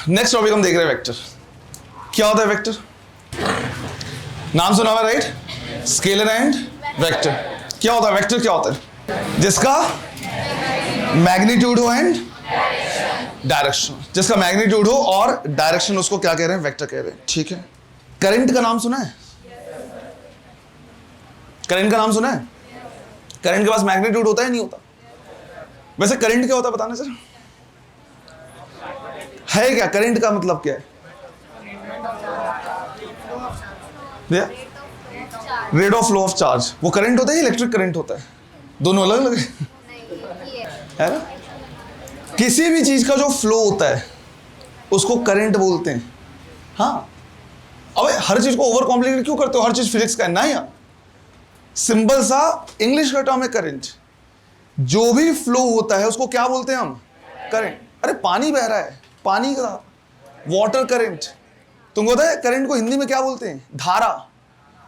Next topic हम देख रहे हैं वेक्टर। क्या होता है वेक्टर? नाम सुना हुआ राइट? Scalar and vector. क्या होता है वेक्टर? क्या होता है? जिसका मैग्नीट्यूड हो एंड डायरेक्शन, जिसका मैग्नीट्यूड हो और डायरेक्शन, उसको क्या कह रहे हैं? वेक्टर कह रहे हैं। ठीक है। करंट का नाम सुना है? करंट का नाम सुना है? करंट के पास मैग्नीट्यूड होता है नहीं होता? वैसे करंट क्या होता है बताना सर? है क्या करंट का मतलब क्या है? Rate of flow of charge. वो करंट होता है इलेक्ट्रिक करंट होता है? दोनों अलग अलग है ना? किसी भी चीज का जो फ्लो होता है उसको करंट बोलते हैं। हाँ, अबे हर चीज को ओवर कॉम्प्लिकेट क्यों करते हो? हर चीज फिजिक्स का है ना यार। सिंपल सा इंग्लिश का टर्म है करंट। जो भी फ्लो होता है उसको क्या बोलते हैं हम? करंट। अरे पानी बह रहा है, पानी का वाटर करंट। तुमको पता है करंट को हिंदी में क्या बोलते हैं? धारा।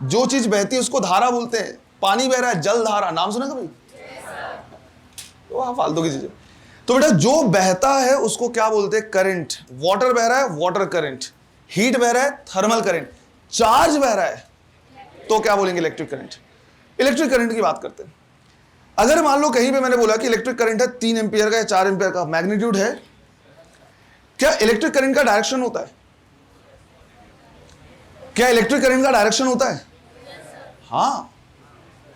जो चीज बहती है उसको धारा बोलते हैं। पानी बह रहा है, जल धारा। नाम सुना कभी? फालतू की चीजें। तो बेटा जो बहता है उसको क्या बोलते हैं? करंट। वाटर बह रहा है, वाटर करंट। हीट बह रहा है, थर्मल करंट। चार्ज बह रहा है तो क्या बोलेंगे? Electric current. इलेक्ट्रिक करंट की बात करते हैं। अगर मान लो कहीं पे मैंने बोला कि इलेक्ट्रिक करंट है 3 एम्पियर का या 4 एम्पियर का, मैग्नीट्यूड है, क्या इलेक्ट्रिक करंट का डायरेक्शन होता है? क्या इलेक्ट्रिक करंट का डायरेक्शन होता है? हाँ,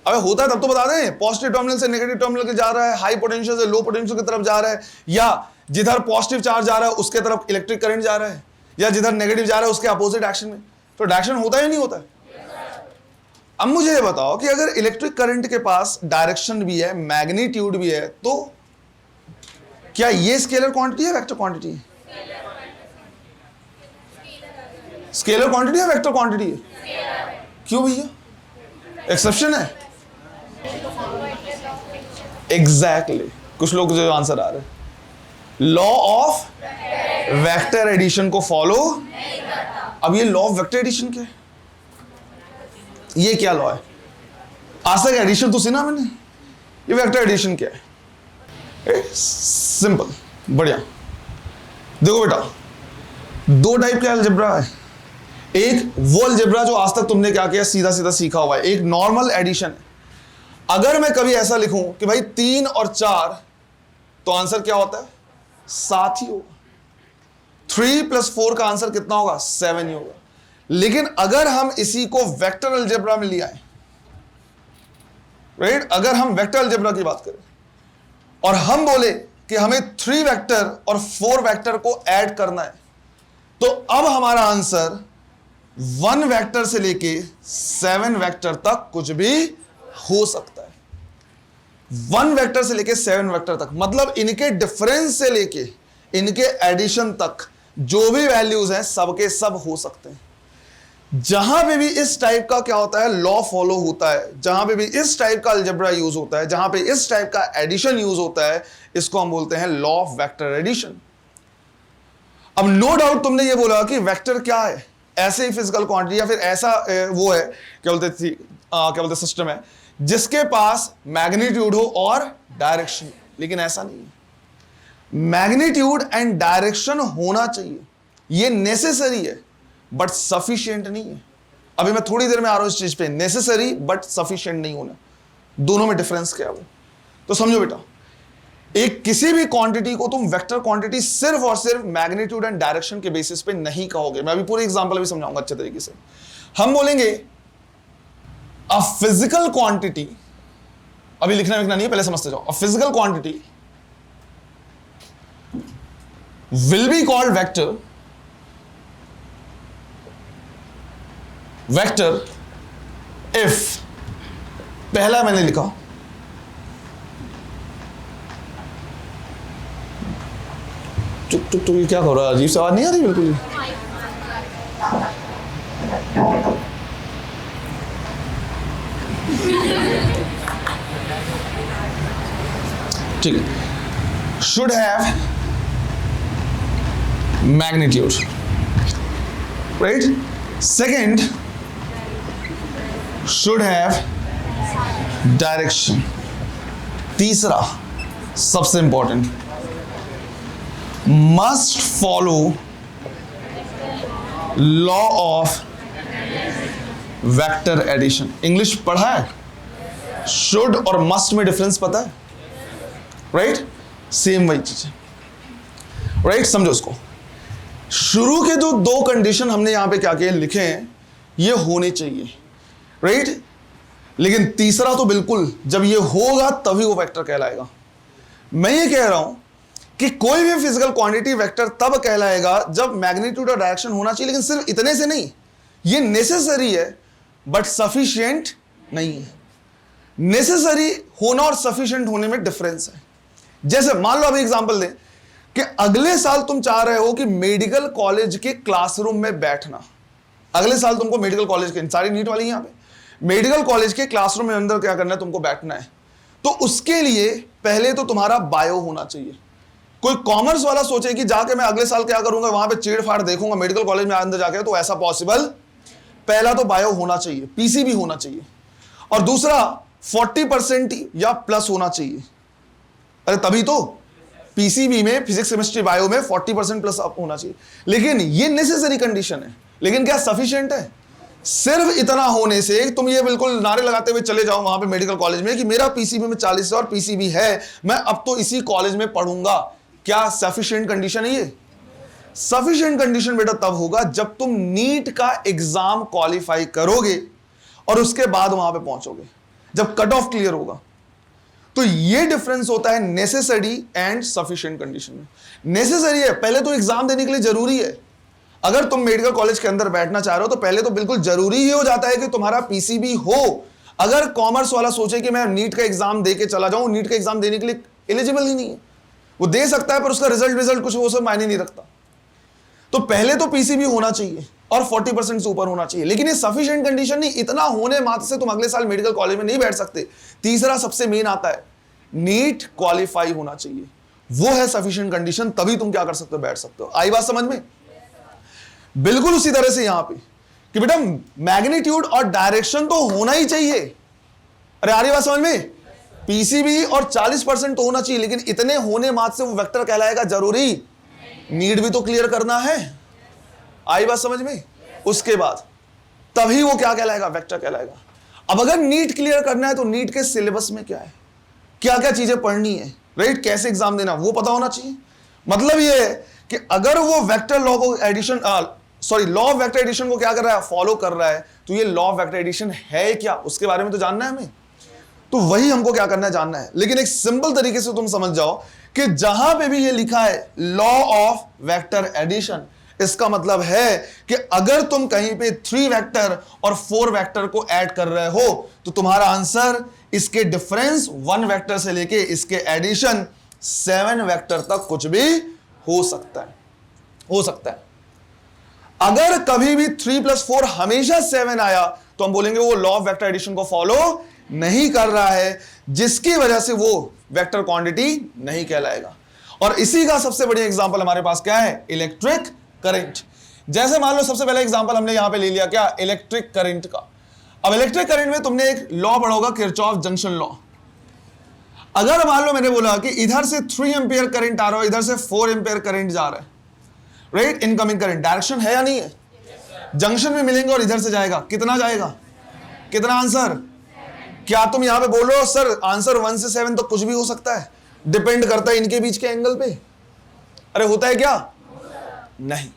अबे होता है तब तो बता दें। पॉजिटिव टर्मिनल से नेगेटिव टर्मिनल के जा रहा है, हाई पोटेंशियल से लो पोटेंशियल की तरफ जा रहा है, या जिधर पॉजिटिव चार्ज जा रहा है उसके तरफ इलेक्ट्रिक करंट जा रहा है, या जिधर नेगेटिव जा रहा है उसके अपोजिट एक्शन में। तो डायरेक्शन होता है या नहीं होता है? अब मुझे ये बताओ कि अगर इलेक्ट्रिक करंट के पास डायरेक्शन भी है, मैग्नीट्यूड भी है, तो क्या ये स्केलर क्वांटिटी है, वेक्टर क्वांटिटी है? स्केलर क्वांटिटी है, वेक्टर क्वांटिटी है? क्यों भैया, एक्सेप्शन है? एग्जैक्टली। कुछ लोग जो आंसर आ रहे हैं, लॉ ऑफ वेक्टर एडिशन को फॉलो नहीं करता। अब ये लॉ ऑफ वेक्टर एडिशन क्या है? ये क्या लॉ है? आज तक एडिशन तो सुना मैंने, ये वेक्टर एडिशन क्या है? सिंपल, बढ़िया। देखो बेटा, दो टाइप के अलजेब्रा है। एक वो अलजेब्रा जो आज तक तुमने क्या किया, सीधा सीधा सीखा हुआ है। एक नॉर्मल एडिशन है। अगर मैं कभी ऐसा लिखूं कि भाई 3 और 4, तो आंसर क्या होता है? 7 ही होगा। 3 + 4 का आंसर कितना होगा? 7 ही होगा। लेकिन अगर हम इसी को वेक्टर अलजेब्रा में ले आए, राइट, अगर हम वेक्टर अलजेब्रा की बात करें और हम बोले कि हमें 3 वेक्टर और 4 वेक्टर को ऐड करना है, तो अब हमारा आंसर 1 वेक्टर से लेके 7 वेक्टर तक कुछ भी हो सकता है। 1 वेक्टर से लेके 7 वेक्टर तक, मतलब इनके डिफरेंस से लेके इनके एडिशन तक जो भी वैल्यूज हैं सबके सब हो सकते हैं। जहां पे भी इस टाइप का क्या होता है, लॉ फॉलो होता है, जहां पे भी इस टाइप का अलजेब्रा यूज होता है, जहां पे इस टाइप का एडिशन यूज होता है, इसको हम बोलते हैं लॉ ऑफ वेक्टर एडिशन। अब नो डाउट तुमने ये बोला कि वेक्टर क्या है, ऐसे ही फिजिकल क्वांटिटी या फिर ऐसा वो है, क्या बोलते सिस्टम है जिसके पास मैग्नीट्यूड हो और डायरेक्शन। लेकिन ऐसा नहीं है। मैग्नीट्यूड एंड डायरेक्शन होना चाहिए, ये नेसेसरी है बट सफिशिएंट नहीं है। अभी मैं थोड़ी देर में आ रहा हूं इस चीज पे। नेसेसरी बट सफिशिएंट नहीं होना, दोनों में डिफरेंस क्या है वो तो समझो बेटा। एक किसी भी क्वांटिटी को तुम वेक्टर क्वांटिटी सिर्फ और सिर्फ मैग्नीट्यूड एंड डायरेक्शन के बेसिस पे नहीं कहोगे। मैं अभी पूरी एग्जांपल भी समझाऊंगा अच्छे तरीके से। हम बोलेंगे अ फिजिकल क्वांटिटी, अभी लिखना लिखना नहीं है, पहले समझते जाओ। A physical quantity will be called vector if, पहला मैंने लिखा चुप चुप चुप, ये क्या हो रहा है? अजीब सी आवाज नहीं आ रही बिल्कुल ही। ठीक है, should have magnitude, right. Second, should have direction. तीसरा सबसे important, must follow law of vector addition. English पढ़ा है? शुड और मस्ट में डिफरेंस पता है? राइट, सेम वही चीज है। राइट, समझो इसको। शुरू के जो दो कंडीशन हमने यहां पे क्या किए लिखे हैं, ये होने चाहिए। राइट, लेकिन तीसरा तो बिल्कुल, जब ये होगा तभी वो वेक्टर कहलाएगा। मैं ये कह रहा हूं कि कोई भी फिजिकल क्वांटिटी वेक्टर तब कहलाएगा जब मैग्नीट्यूड और डायरेक्शन होना चाहिए, लेकिन सिर्फ इतने से नहीं। ये नेसेसरी है बट सफिशिएंट नहीं है। नेसेसरी होना और सफिशिएंट होने में डिफरेंस है। जैसे मान लो अभी एग्जांपल दें कि अगले साल तुम चाह रहे हो कि मेडिकल कॉलेज के क्लासरूम में बैठना। अगले साल तुमको मेडिकल कॉलेज के, सारी नीट वाली यहां पे, मेडिकल कॉलेज के क्लासरूम में अंदर क्या करना है, तुमको बैठना है। तो उसके लिए पहले तो तुम्हारा बायो होना चाहिए। कोई कॉमर्स वाला सोचे कि जाके मैं अगले साल क्या करूंगा, वहां पे चीड़-फाड़ देखूंगा मेडिकल कॉलेज में अंदर जाके, तो ऐसा पॉसिबल? पहला तो बायो होना चाहिए, पीसीबी होना चाहिए, और दूसरा 40% या प्लस होना चाहिए। अरे तभी तो पीसीबी में, फिजिक्स केमिस्ट्री बायो में 40% प्लस होना चाहिए। लेकिन ये नेसेसरी कंडीशन है, लेकिन क्या सफिशिएंट है? सिर्फ इतना होने से तुम ये बिल्कुल नारे लगाते हुए चले जाओ वहां पे मेडिकल कॉलेज में कि मेरा पीसीबी में 40 और पीसीबी है, मैं अब तो इसी कॉलेज में पढ़ूंगा, क्या सफिशिएंट कंडीशन है ये? सफिशिएंट कंडीशन बेटा तब होगा जब तुम नीट का एग्जाम क्वालिफाई करोगे और उसके बाद वहां पे पहुंचोगे, जब कट ऑफ क्लियर होगा। तो ये डिफरेंस होता है नेसेसरी एंड सफिशिएंट कंडीशन में। नेसेसरी है, पहले तो एग्जाम देने के लिए जरूरी है। अगर तुम मेडिकल कॉलेज के अंदर बैठना चाह रहे हो तो पहले तो बिल्कुल जरूरी ही हो जाता है कि तुम्हारा पीसीबी हो। अगर कॉमर्स वाला सोचे कि मैं नीट का एग्जाम दे के चला जाऊं, नीट का एग्जाम देने के लिए एलिजिबल ही नहीं है। वो दे सकता है पर उसका रिजल्ट कुछ वो सब मायने नहीं रखता। तो पहले तो पीसीबी होना चाहिए और 40% से ऊपर होना चाहिए। लेकिन ये सफिशिएंट कंडीशन नहीं, इतना होने मात्र से तुम अगले साल मेडिकल कॉलेज में नहीं बैठ सकते। तीसरा सबसे मेन आता है, नीट क्वालिफाई होना चाहिए, वो है सफिशिएंट कंडीशन, तभी तुम क्या कर सकते हो, बैठ सकते हो। आई बात समझ में? बिल्कुल उसी तरह से यहां पे कि बेटा मैग्नीट्यूड और डायरेक्शन तो होना ही चाहिए। अरे आ रही बात समझ में? पीसीबी और 40% तो होना चाहिए, लेकिन इतने होने मात्र से वो वेक्टर कहलाएगा जरूरी? नीट भी तो क्लियर करना है। आई बात समझ में? उसके बाद तभी वो क्या कहलाएगा, वेक्टर कहलाएगा। अब अगर नीट क्लियर करना है तो नीट के सिलेबस में क्या है, क्या क्या चीजें पढ़नी है, राइट, कैसे एग्जाम देना, वो पता होना चाहिए। मतलब ये है कि अगर वो वेक्टर लॉ को addition law of vector addition को क्या कर रहा है, फॉलो कर रहा है, तो ये लॉ ऑफ वेक्टर एडिशन है क्या, उसके बारे में तो जानना है हमें। तो वही हमको क्या करना है, जानना है। लेकिन एक सिंपल तरीके से तुम समझ जाओ कि जहां पे भी ये लिखा है लॉ ऑफ वेक्टर एडिशन, इसका मतलब है कि अगर तुम कहीं पे 3 वेक्टर और 4 वेक्टर को ऐड कर रहे हो तो तुम्हारा आंसर इसके डिफरेंस 1 वेक्टर से लेके इसके एडिशन 7 वेक्टर तक कुछ भी हो सकता है, हो सकता है। अगर कभी भी 3 + 4 हमेशा 7 आया तो हम बोलेंगे वो लॉ ऑफ वेक्टर एडिशन को फॉलो नहीं कर रहा है, जिसकी वजह से वो वेक्टर क्वांटिटी नहीं कहलाएगा। और इसी का सबसे बढ़िया एग्जांपल हमारे पास क्या है, इलेक्ट्रिक करंट। जैसे मान लो सबसे पहला एग्जांपल हमने यहां पे ले लिया क्या, इलेक्ट्रिक करंट का। अब इलेक्ट्रिक करंट में तुमने एक लॉ पढ़ा होगा, किरचॉफ जंक्शन लॉ। अगर मान लो मैंने बोला कि इधर से 3 एम्पियर करंट आ रहा है, इधर से 4 एम्पियर करंट जा रहा है, राइट, इनकमिंग करंट, डायरेक्शन है या नहीं है? जंक्शन में मिलेंगे और इधर से जाएगा, कितना जाएगा, कितना आंसर? क्या तुम यहां पे बोल रहे हो सर आंसर 1 से 7 तो कुछ भी हो सकता है, डिपेंड करता है इनके बीच के एंगल पे? अरे होता है क्या? नहीं।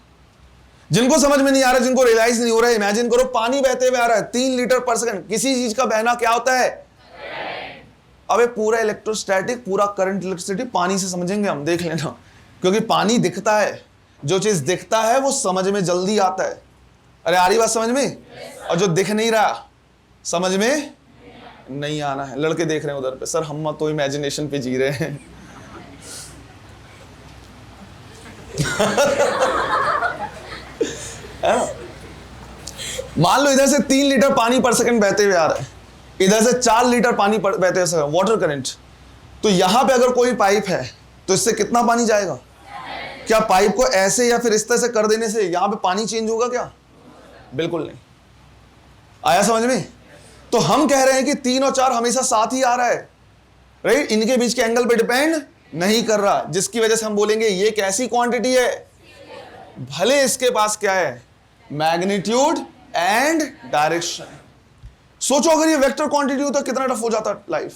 जिनको समझ में नहीं आ रहा, जिनको रियलाइज नहीं हो रहा है, इमेजिन करो पानी बहते हुए आ रहा है 3 लीटर पर सेकंड। किसी चीज का बहना क्या होता है? अबे पूरा इलेक्ट्रोस्टैटिक, पूरा करंट, इलेक्ट्रिसिटी पानी से समझेंगे हम, देख लेना, क्योंकि पानी दिखता है, जो चीज दिखता है वो समझ में जल्दी आता है। अरे आ रही बात समझ में? और जो दिख नहीं रहा समझ में नहीं आना है। लड़के देख रहे हैं उधर पे, सर हम तो इमेजिनेशन पे जी रहे हैं। मान लो इधर से 3 लीटर पानी पर सेकंड बहते हुए आ रहा है, इधर से 4 लीटर पानी बहते हुए, वाटर करंट। तो यहां पे अगर कोई पाइप है तो इससे कितना पानी जाएगा? क्या पाइप को ऐसे या फिर इस तरह से कर देने से यहां पे पानी चेंज होगा क्या? बिल्कुल नहीं। आया समझ में? तो हम कह रहे हैं कि 3 और 4 हमेशा साथ ही आ रहा है, राइट, इनके बीच के एंगल पे डिपेंड नहीं कर रहा, जिसकी वजह से हम बोलेंगे ये कैसी क्वांटिटी है, भले इसके पास क्या है, मैग्नीट्यूड एंड डायरेक्शन। सोचो अगर ये वेक्टर क्वांटिटी होता कितना टफ हो जाता लाइफ,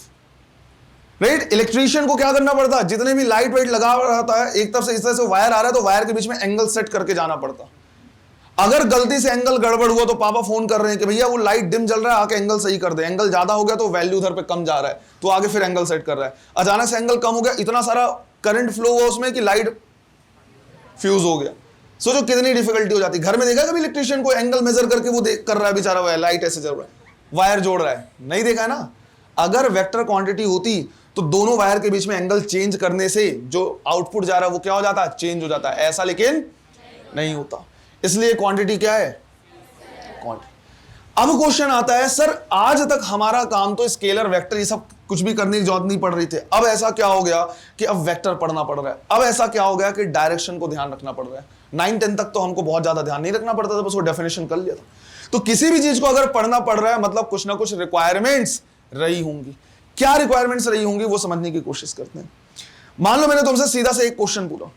राइट। इलेक्ट्रीशियन को क्या करना पड़ता, जितने भी लाइट वाइट लगा रहता है एक तरफ से इस तरह से वायर आ रहा है तो वायर के बीच में एंगल सेट करके जाना पड़ता। अगर गलती से एंगल गड़बड़ हुआ तो पापा फोन कर रहे हैं कि भैया वो लाइट डिम जल रहा है, आके एंगल सही कर दे। एंगल ज्यादा हो गया तो वैल्यू उधर पे कम जा रहा है तो आगे फिर एंगल सेट कर रहा है। अचानक से एंगल कम हो गया, इतना सारा करंट फ्लो हुआ उसमें कि लाइट फ्यूज हो गया। सोचो कितनी डिफिकल्टी हो जाती। घर में देखा कभी इलेक्ट्रीशियन को एंगल मेजर करके वो देख कर रहा है बेचारा, हुआ है लाइट ऐसे चल रहा है, वायर जोड़ रहा है, नहीं देखा है ना। अगर वेक्टर क्वांटिटी होती तो दोनों वायर के बीच में एंगल चेंज करने से जो आउटपुट जा रहा है वो क्या हो जाता है, चेंज हो जाता है। ऐसा लेकिन नहीं होता, इसलिए क्वांटिटी क्या है, क्वांटिटी। अब क्वेश्चन आता है सर आज तक हमारा काम तो स्केलर वेक्टर ये सब कुछ भी करने की जरूरत नहीं पड़ रही थी, अब ऐसा क्या हो गया कि अब वेक्टर पढ़ना पड़ रहा है, अब ऐसा क्या हो गया कि डायरेक्शन को ध्यान रखना पड़ रहा है। 9-10 तक तो हमको बहुत ज्यादा ध्यान नहीं रखना पड़ता था, बस वो डेफिनेशन कर लिया था। तो किसी भी चीज को अगर पढ़ना पड़ रहा है मतलब कुछ ना कुछ रिक्वायरमेंट्स रही होंगी। क्या रिक्वायरमेंट्स रही होंगी वो समझने की कोशिश करते हैं। मान लो मैंने तुमसे सीधा से एक क्वेश्चन पूछा,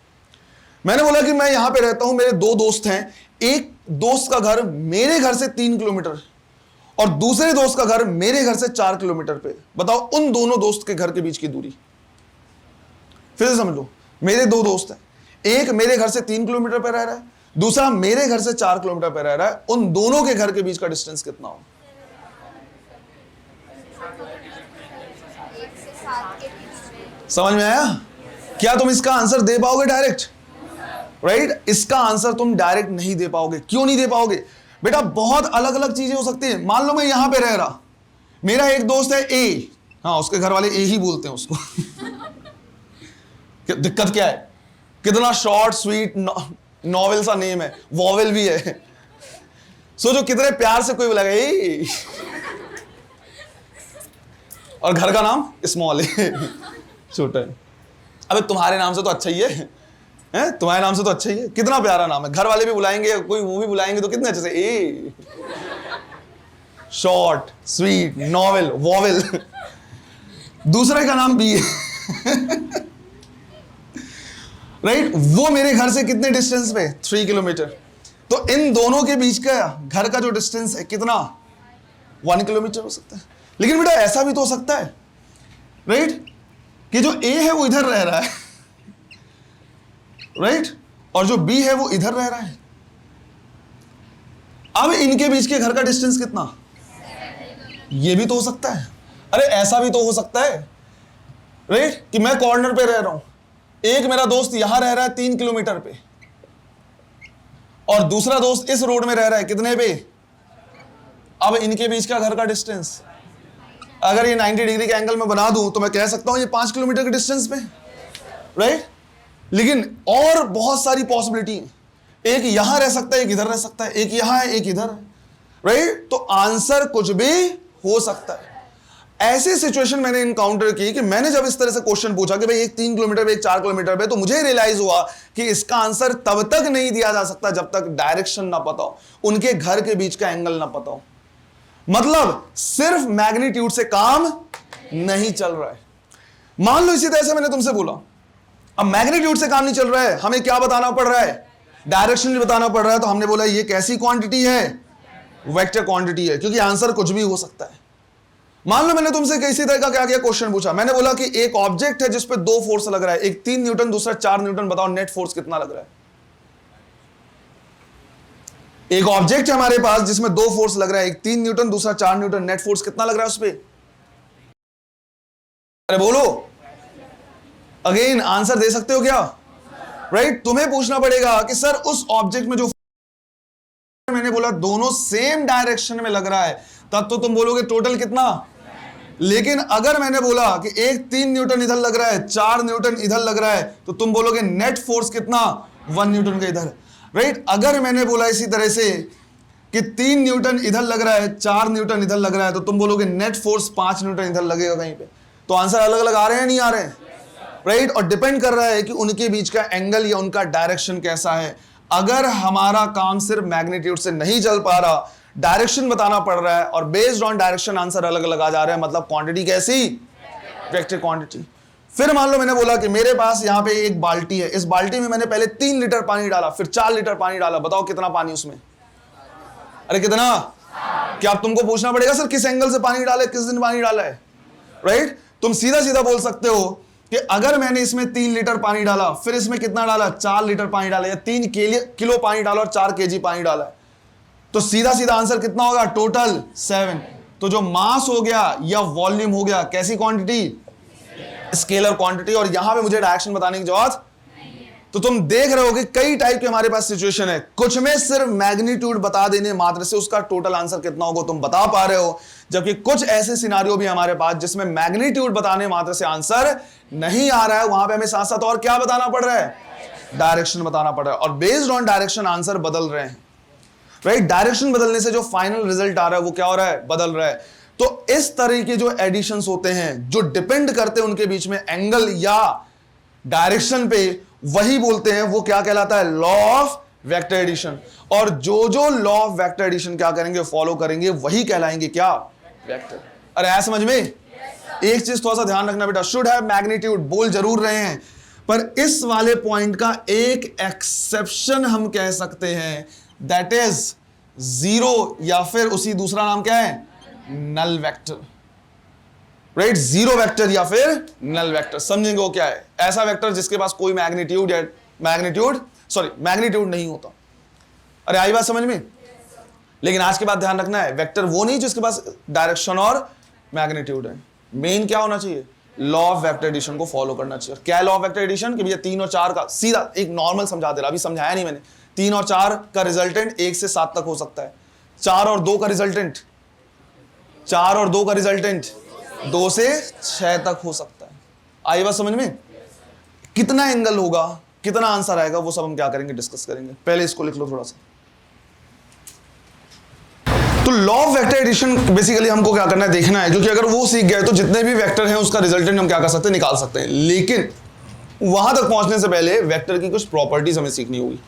मैंने बोला कि मैं यहां पे रहता हूं, मेरे 2 दोस्त हैं, एक दोस्त का घर मेरे घर से 3 किलोमीटर और दूसरे दोस्त का घर मेरे घर से 4 किलोमीटर पे। बताओ उन दोनों दोस्त के घर के बीच की दूरी। फिर से समझ लो, मेरे 2 दोस्त हैं, एक मेरे घर से 3 किलोमीटर पे रह रहा है, दूसरा मेरे घर से 4 किलोमीटर पे रह रहा है, उन दोनों के घर के बीच का डिस्टेंस कितना हो? समझ में आया? क्या तुम इसका आंसर दे पाओगे डायरेक्ट? राइट इसका आंसर तुम डायरेक्ट नहीं दे पाओगे। क्यों नहीं दे पाओगे बेटा? बहुत अलग अलग चीजें हो सकती है। मान लो मैं यहां पे रह रहा, मेरा एक दोस्त है ए, हाँ उसके घर वाले ए ही बोलते हैं उसको दिक्कत क्या है? कितना शॉर्ट स्वीट नॉवेल सा नेम है, वॉवेल भी है। सोचो कितने प्यार से कोई बोलेगा ए, और घर का नाम स्मॉल है, छोटा है। अबे तुम्हारे नाम से तो अच्छा ही है, तुम्हारे नाम से तो अच्छा ही है, कितना प्यारा नाम है। घर वाले भी बुलाएंगे, कोई मूवी बुलाएंगे तो कितने अच्छे से ए, शॉर्ट स्वीट नॉवेल वॉवेल। दूसरे का नाम बी है राइट वो मेरे घर से कितने डिस्टेंस पे? 3 किलोमीटर। तो इन दोनों के बीच का घर का जो डिस्टेंस है कितना? 1 किलोमीटर हो सकता है। लेकिन बेटा ऐसा भी तो हो सकता है राइट कि जो ए है वो इधर रह रहा है राइट और जो बी है वो इधर रह रहा है। अब इनके बीच के घर का डिस्टेंस कितना? ये भी तो हो सकता है। अरे ऐसा भी तो हो सकता है राइट कि मैं कॉर्नर पे रह रहा हूं, एक मेरा दोस्त यहां रह रहा है 3 किलोमीटर पे और दूसरा दोस्त इस रोड में रह रहा है कितने पे? अब इनके बीच का घर का डिस्टेंस अगर ये 90 डिग्री के एंगल में बना दूं तो मैं कह सकता हूं ये 5 किलोमीटर के डिस्टेंस पे राइट। लेकिन और बहुत सारी पॉसिबिलिटी है, एक यहां रह सकता है, एक इधर रह सकता है, एक यहां है, एक इधर है राइट। तो आंसर कुछ भी हो सकता है। ऐसी सिचुएशन मैंने इनकाउंटर की कि मैंने जब इस तरह से क्वेश्चन पूछा कि भाई एक 3 किलोमीटर पे एक 4 किलोमीटर पे, तो मुझे रियलाइज हुआ कि इसका आंसर तब तक नहीं दिया जा सकता जब तक डायरेक्शन ना पता हो, उनके घर के बीच का एंगल ना पता हो। मतलब सिर्फ मैग्नीट्यूड से काम नहीं चल रहा है। मान लो इसी तरह से मैंने तुमसे बोला अब मैग्नीट्यूड से काम नहीं चल रहा है, हमें क्या बताना पड़ रहा है? डायरेक्शन भी बताना पड़ रहा है। तो हमने बोला ये कैसी क्वांटिटी है? वेक्टर क्वांटिटी है, क्योंकि आंसर कुछ भी हो सकता है। मान लो मैंने तुमसे किसी तरह का क्या किया क्वेश्चन पूछा, मैंने बोला कि एक ऑब्जेक्ट है जिस पे 2 फोर्स लग रहा है, एक 3 न्यूटन दूसरा 4 न्यूटन, बताओ नेट फोर्स कितना लग रहा है? एक ऑब्जेक्ट है हमारे पास जिसमें 2 फोर्स लग रहा है, एक 3 न्यूटन दूसरा 4 न्यूटन, नेट फोर्स कितना लग रहा है उस पर? अरे बोलो, अगेन आंसर दे सकते हो क्या? राइट तुम्हें पूछना पड़ेगा कि सर उस ऑब्जेक्ट में जो मैंने बोला दोनों सेम डायरेक्शन में लग रहा है, तब तो तुम बोलोगे टोटल कितना। लेकिन अगर मैंने बोला कि एक 3 न्यूटन इधर लग रहा है, 4 न्यूटन इधर लग रहा है, तो तुम बोलोगे नेट फोर्स कितना? 1 न्यूटन का इधर। राइट अगर मैंने बोला इसी तरह से कि 3 न्यूटन इधर लग रहा है, 4 न्यूटन इधर लग रहा है, तो तुम बोलोगे नेट फोर्स 5 न्यूटन इधर लगेगा कहीं पे। तो आंसर अलग अलग आ रहे हैं नहीं आ रहे हैं? राइट और डिपेंड कर रहा है कि उनके बीच का एंगल या उनका डायरेक्शन कैसा है। अगर हमारा काम सिर्फ मैग्नीट्यूड से नहीं चल पा रहा, डायरेक्शन बताना पड़ रहा है और बेस्ड ऑन डायरेक्शन आंसर अलग अलग आ जा रहे हैं, मतलब क्वांटिटी कैसी? Vector quantity. फिर मान लो मैंने बोला कि मेरे पास यहां पे एक बाल्टी है, इस बाल्टी में मैंने पहले 3 लीटर पानी डाला, फिर 4 लीटर पानी डाला, बताओ कितना पानी उसमें? अरे कितना? क्या अब तुमको पूछना पड़ेगा सर किस एंगल से पानी डाले, किस दिन पानी डाला है, राइट? तुम सीधा सीधा बोल सकते हो कि अगर मैंने इसमें 3 लीटर पानी डाला, फिर इसमें कितना डाला, 4 लीटर पानी डाला, या 3 किलो पानी डाला और 4 केजी पानी डाला, तो सीधा सीधा आंसर कितना होगा, टोटल 7। तो जो मास हो गया या वॉल्यूम हो गया, कैसी क्वांटिटी, स्केलर क्वांटिटी। और यहां पे मुझे डायरेक्शन बताने की जरूरत। तो तुम देख रहे हो कि कई टाइप के हमारे पास सिचुएशन है, कुछ में सिर्फ मैग्नीट्यूड बता देने मात्र से उसका टोटल आंसर कितना होगा तुम बता पा रहे हो, जबकि कुछ ऐसे सिनारियो भी हमारे पास जिसमें मैग्नीट्यूड बताने मात्र से आंसर नहीं आ रहा है, वहां पे हमें साथ साथ और क्या बताना पड़ रहा है, डायरेक्शन बताना पड़ रहा है, और बेस्ड ऑन डायरेक्शन आंसर बदल रहे हैं, राइट? डायरेक्शन बदलने से जो फाइनल रिजल्ट आ रहा है वो क्या हो रहा है, बदल रहा है। तो इस तरह के जो एडिशंस होते हैं जो डिपेंड करते हैं उनके बीच में एंगल या डायरेक्शन पे, वही बोलते हैं, वो क्या कहलाता है, लॉ ऑफ वेक्टर एडिशन। और जो लॉ ऑफ वेक्टर एडिशन क्या करेंगे, फॉलो करेंगे, वही कहलाएंगे क्या, वेक्टर। अरे ऐसा समझ में? एक चीज थोड़ा सा ध्यान रखना बेटा, शुड हैव मैग्नीट्यूड बोल जरूर रहे हैं, पर इस वाले पॉइंट का एक एक्सेप्शन हम कह सकते हैं, दैट इज 0 या फिर उसी दूसरा नाम क्या है, नल वेक्टर, राइट? 0 वेक्टर या फिर नल वेक्टर। समझेंगे वो क्या है, ऐसा वेक्टर जिसके पास कोई मैग्नीट्यूड नहीं होता। अरे आई बात समझ में? लेकिन आज के बाद ध्यान रखना है, वेक्टर वो नहीं जिसके पास डायरेक्शन और मैग्नीट्यूड है। मेन क्या होना चाहिए, लॉ ऑफ वेक्टर एडिशन को फॉलो करना चाहिए। क्या है लॉ ऑफ वेक्टर एडिशन? कि भैया 3 और 4 का, सीधा एक नॉर्मल समझा दे रहा, अभी समझाया नहीं मैंने, 3 और 4 का रिजल्टेंट 1 से 7 तक हो सकता है, 4 और 2 का रिजल्टेंट 2 से 6 तक हो सकता है। आई बात समझ में? कितना एंगल होगा, कितना आंसर आएगा, वो सब हम क्या करेंगे, डिस्कस करेंगे। पहले इसको लिख लो थोड़ा सा। तो law of vector addition basically हमको क्या करना है, देखना है, क्योंकि अगर वो सीख गए तो जितने भी वेक्टर हैं उसका रिजल्टेंट हम क्या कर सकते हैं, निकाल सकते हैं। लेकिन वहां तक पहुंचने से पहले वेक्टर की कुछ प्रॉपर्टीज हमें सीखनी होगी,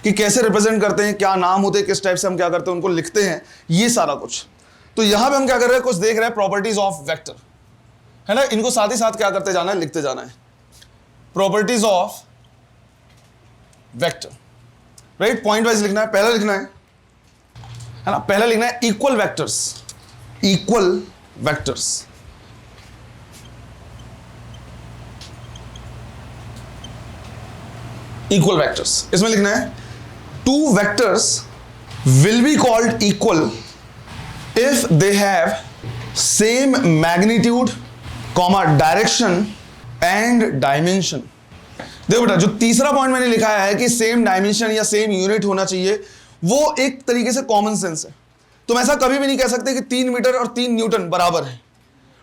कि कैसे रिप्रेजेंट करते हैं, क्या नाम होते हैं, किस टाइप से हम क्या करते हैं, उनको लिखते हैं, ये सारा कुछ। तो यहां पे हम क्या कर रहे हैं, कुछ देख रहे हैं प्रॉपर्टीज ऑफ वेक्टर, है ना? इनको साथ ही साथ क्या करते जाना है, लिखते जाना है, properties of vector, right? Point wise लिखना है। पहला लिखना है ना, पहला लिखना है equal vectors, equal vectors. Equal vectors, इसमें लिखना है 2 vectors will be called equal if they have same magnitude, direction and dimension। देखो बेटा, जो तीसरा पॉइंट मैंने लिखा है कि सेम डायमेंशन या सेम यूनिट होना चाहिए, वो एक तरीके से कॉमन सेंस है। तुम ऐसा कभी भी नहीं कह सकते कि 3 मीटर और 3 न्यूटन बराबर है,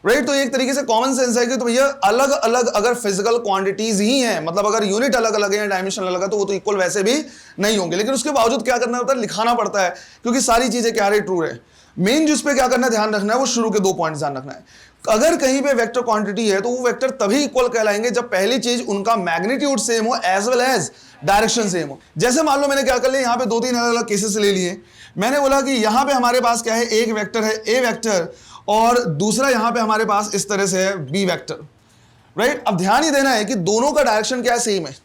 राइट? तो एक तरीके से कॉमन सेंस है कि तो भैया अलग अलग अगर फिजिकल क्वांटिटीज ही हैं, मतलब अगर यूनिट अलग अलग है या डायमेंशन अलग है, तो वो तो इक्वल वैसे भी नहीं होंगे। लेकिन उसके बावजूद क्या करना होता है, लिखाना पड़ता है, क्योंकि सारी चीजें क्या है, ट्रू है। मेन जिस पे क्या करना है, ध्यान रखना है, वो शुरू के 2 पॉइंट ध्यान रखना है। अगर कहीं पे वेक्टर क्वांटिटी है तो वो वेक्टर तभी इक्वल कहलाएंगे जब पहली चीज उनका मैग्नीट्यूड सेम हो as well as direction same हो। जैसे मान लो मैंने क्या कर लिया, यहाँ पे 2-3 अलग अलग केसेस ले लिए। मैंने बोला कि यहाँ पे हमारे पास क्या है, एक वेक्टर है ए वेक्टर, और दूसरा यहाँ पे हमारे पास इस तरह से है बी वेक्टर, राइट? अब ध्यान ही देना है कि दोनों का डायरेक्शन क्या है, सेम है,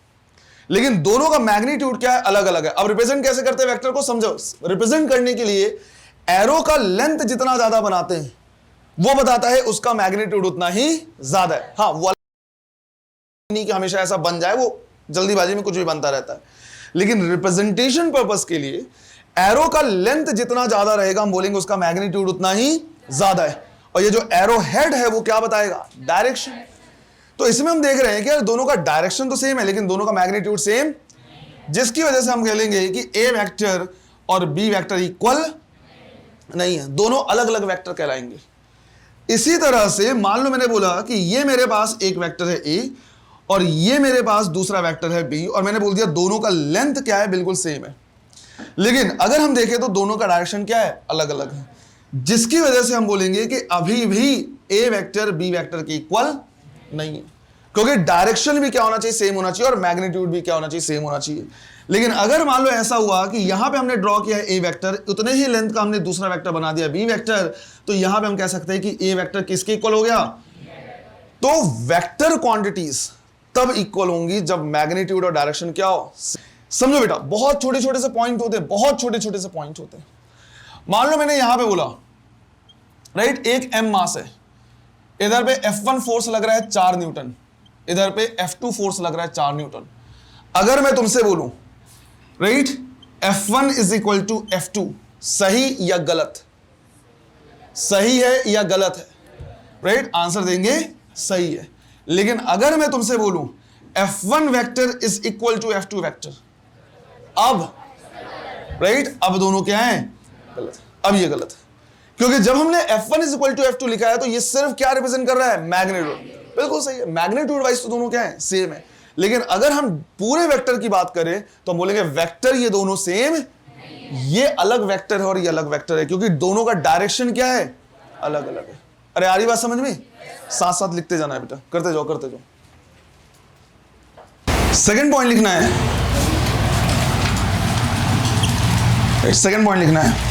लेकिन दोनों का मैग्नीट्यूड क्या है, अलग अलग है। अब रिप्रेजेंट कैसे करते हैं वेक्टर को, समझो। रिप्रेजेंट करने के लिए एरो का लेंथ जितना ज्यादा बनाते हैं वो बताता है उसका मैग्नीट्यूड उतना ही ज्यादा है। हाँ, वो नहीं कि हमेशा ऐसा बन जाए, वो जल्दीबाजी में कुछ भी बनता रहता है, लेकिन रिप्रेजेंटेशन पर्पस के लिए एरो का लेंथ जितना ज्यादा रहेगा हम बोलेंगे उसका मैग्नीट्यूड उतना ही ज्यादा है। और ये जो एरो हेड है वो क्या बताएगा, डायरेक्शन। तो इसमें हम देख रहे हैं कि यार दोनों का डायरेक्शन तो सेम है लेकिन दोनों का मैग्नीट्यूड सेम, जिसकी वजह से हम कह लेंगे कि ए वेक्टर और बी वेक्टर इक्वल नहीं है, दोनों अलग अलग वेक्टर कहलाएंगे। इसी तरह से मान लो मैंने बोला कि ये मेरे पास एक वेक्टर है ए और ये मेरे पास दूसरा वेक्टर है बी, और मैंने बोल दिया दोनों का लेंथ क्या है, बिल्कुल सेम है, लेकिन अगर हम देखें तो दोनों का डायरेक्शन क्या है, अलग अलग है, जिसकी वजह से हम बोलेंगे कि अभी भी ए वेक्टर बी वेक्टर के इक्वल नहीं है, क्योंकि डायरेक्शन भी क्या होना चाहिए, सेम होना चाहिए, और मैग्नीट्यूड भी क्या होना चाहिए, सेम होना चाहिए। लेकिन अगर मान लो ऐसा हुआ कि यहां पे हमने ड्रॉ किया है ए वेक्टर, उतने ही लेंथ का हमने दूसरा वेक्टर बना दिया बी वेक्टर, तो यहां पे हम कह सकते हैं कि ए वेक्टर किसके इक्वल हो गया। तो वेक्टर क्वांटिटीज तब इक्वल होंगी जब मैग्नीट्यूड और डायरेक्शन क्या हो। समझो बेटा, बहुत छोटे छोटे से पॉइंट होते हैं, बहुत छोटे छोटे से पॉइंट होते हैं। मान लो मैंने यहां पे बोला राइट, एक m मास है, इधर पे F1 फोर्स लग रहा है 4 न्यूटन, इधर पे F2 फोर्स लग रहा है 4 न्यूटन। अगर मैं तुमसे बोलूं right F1 is equal to F2, सही या गलत, सही है या गलत है, राइट आंसर देंगे सही है। लेकिन अगर मैं तुमसे बोलूं F1 vector is equal to F2 vector, अब राइट अब दोनों क्या है, गलत है, अब ये गलत है। क्योंकि जब हमने F1 is equal to F2 लिखा है तो ये सिर्फ क्या रिप्रेजेंट कर रहा है, मैग्नीट्यूड। बिल्कुल सही है, मैग्नीट्यूड वाइज तो दोनों क्या है, सेम है। लेकिन अगर हम पूरे वेक्टर की बात करें तो हम बोलेंगे वेक्टर ये दोनों सेम, ये अलग वेक्टर है और ये अलग वेक्टर है, क्योंकि दोनों का डायरेक्शन क्या है, अलग अलग है। अरे आ रही बात समझ में, साथ साथ लिखते जाना है बेटा, करते जाओ करते जाओ। सेकंड पॉइंट लिखना है, सेकंड पॉइंट लिखना है,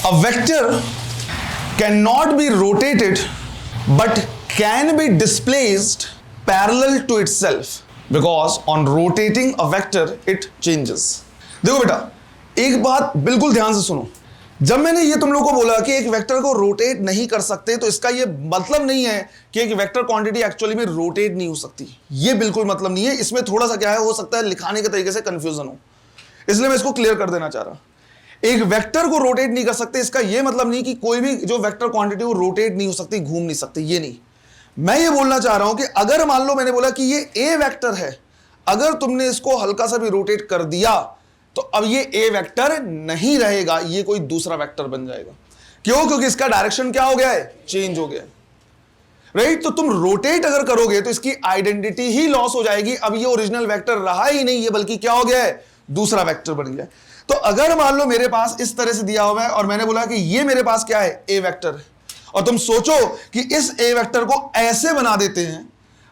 a vector cannot be rotated but can be displaced parallel to itself because on rotating a vector it changes। देखो बेटा एक बात बिल्कुल ध्यान से सुनो, जब मैंने ये तुम लोग को बोला कि एक वेक्टर को रोटेट नहीं कर सकते तो इसका ये मतलब नहीं है कि एक वेक्टर क्वांटिटी एक्चुअली में रोटेट नहीं हो सकती, ये बिल्कुल मतलब नहीं है। इसमें थोड़ा सा क्या है, हो सकता है लिखाने के तरीके से कंफ्यूजन हो, इसलिए मैं इसको क्लियर कर देना चाह रहा। एक वेक्टर को रोटेट नहीं कर सकते इसका यह मतलब नहीं कि कोई भी जो वेक्टर क्वांटिटी वो रोटेट नहीं हो सकती, घूम नहीं सकती, ये नहीं। मैं ये बोलना चाह रहा हूं कि अगर मान लो मैंने बोला कि ये ए वेक्टर है, अगर तुमने इसको हल्का सा भी रोटेट कर दिया तो अब ये ए वेक्टर नहीं रहेगा, ये कोई दूसरा वेक्टर बन जाएगा। क्यों? क्योंकि इसका डायरेक्शन क्या हो गया है, चेंज हो गया है, राइट। तो तुम रोटेट अगर करोगे तो इसकी आइडेंटिटी ही लॉस हो जाएगी, अब ये ओरिजिनल वेक्टर रहा ही नहीं है, बल्कि क्या हो गया है, दूसरा वेक्टर बन गया। तो अगर मान लो मेरे पास इस तरह से दिया हुआ है और मैंने बोला कि ये मेरे पास क्या है, ए वेक्टर है, और तुम सोचो कि इस ए वेक्टर को ऐसे बना देते हैं,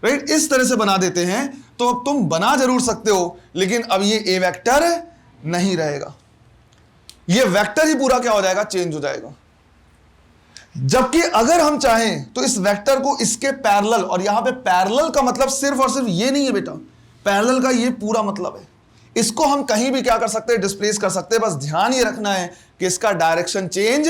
राइट, इस तरह से बना देते हैं, तो अब तुम बना जरूर सकते हो, लेकिन अब ये ए वेक्टर नहीं रहेगा, ये वेक्टर ही पूरा क्या हो जाएगा, चेंज हो जाएगा। जबकि अगर हम चाहें तो इस वेक्टर को इसके पैरेलल, और यहां पे पैरेलल का मतलब सिर्फ और सिर्फ ये नहीं है बेटा, पैरेलल का ये पूरा मतलब है, इसको हम कहीं भी क्या कर सकते हैं, डिस्प्लेस कर सकते हैं। बस ध्यान ये रखना है कि इसका डायरेक्शन चेंज,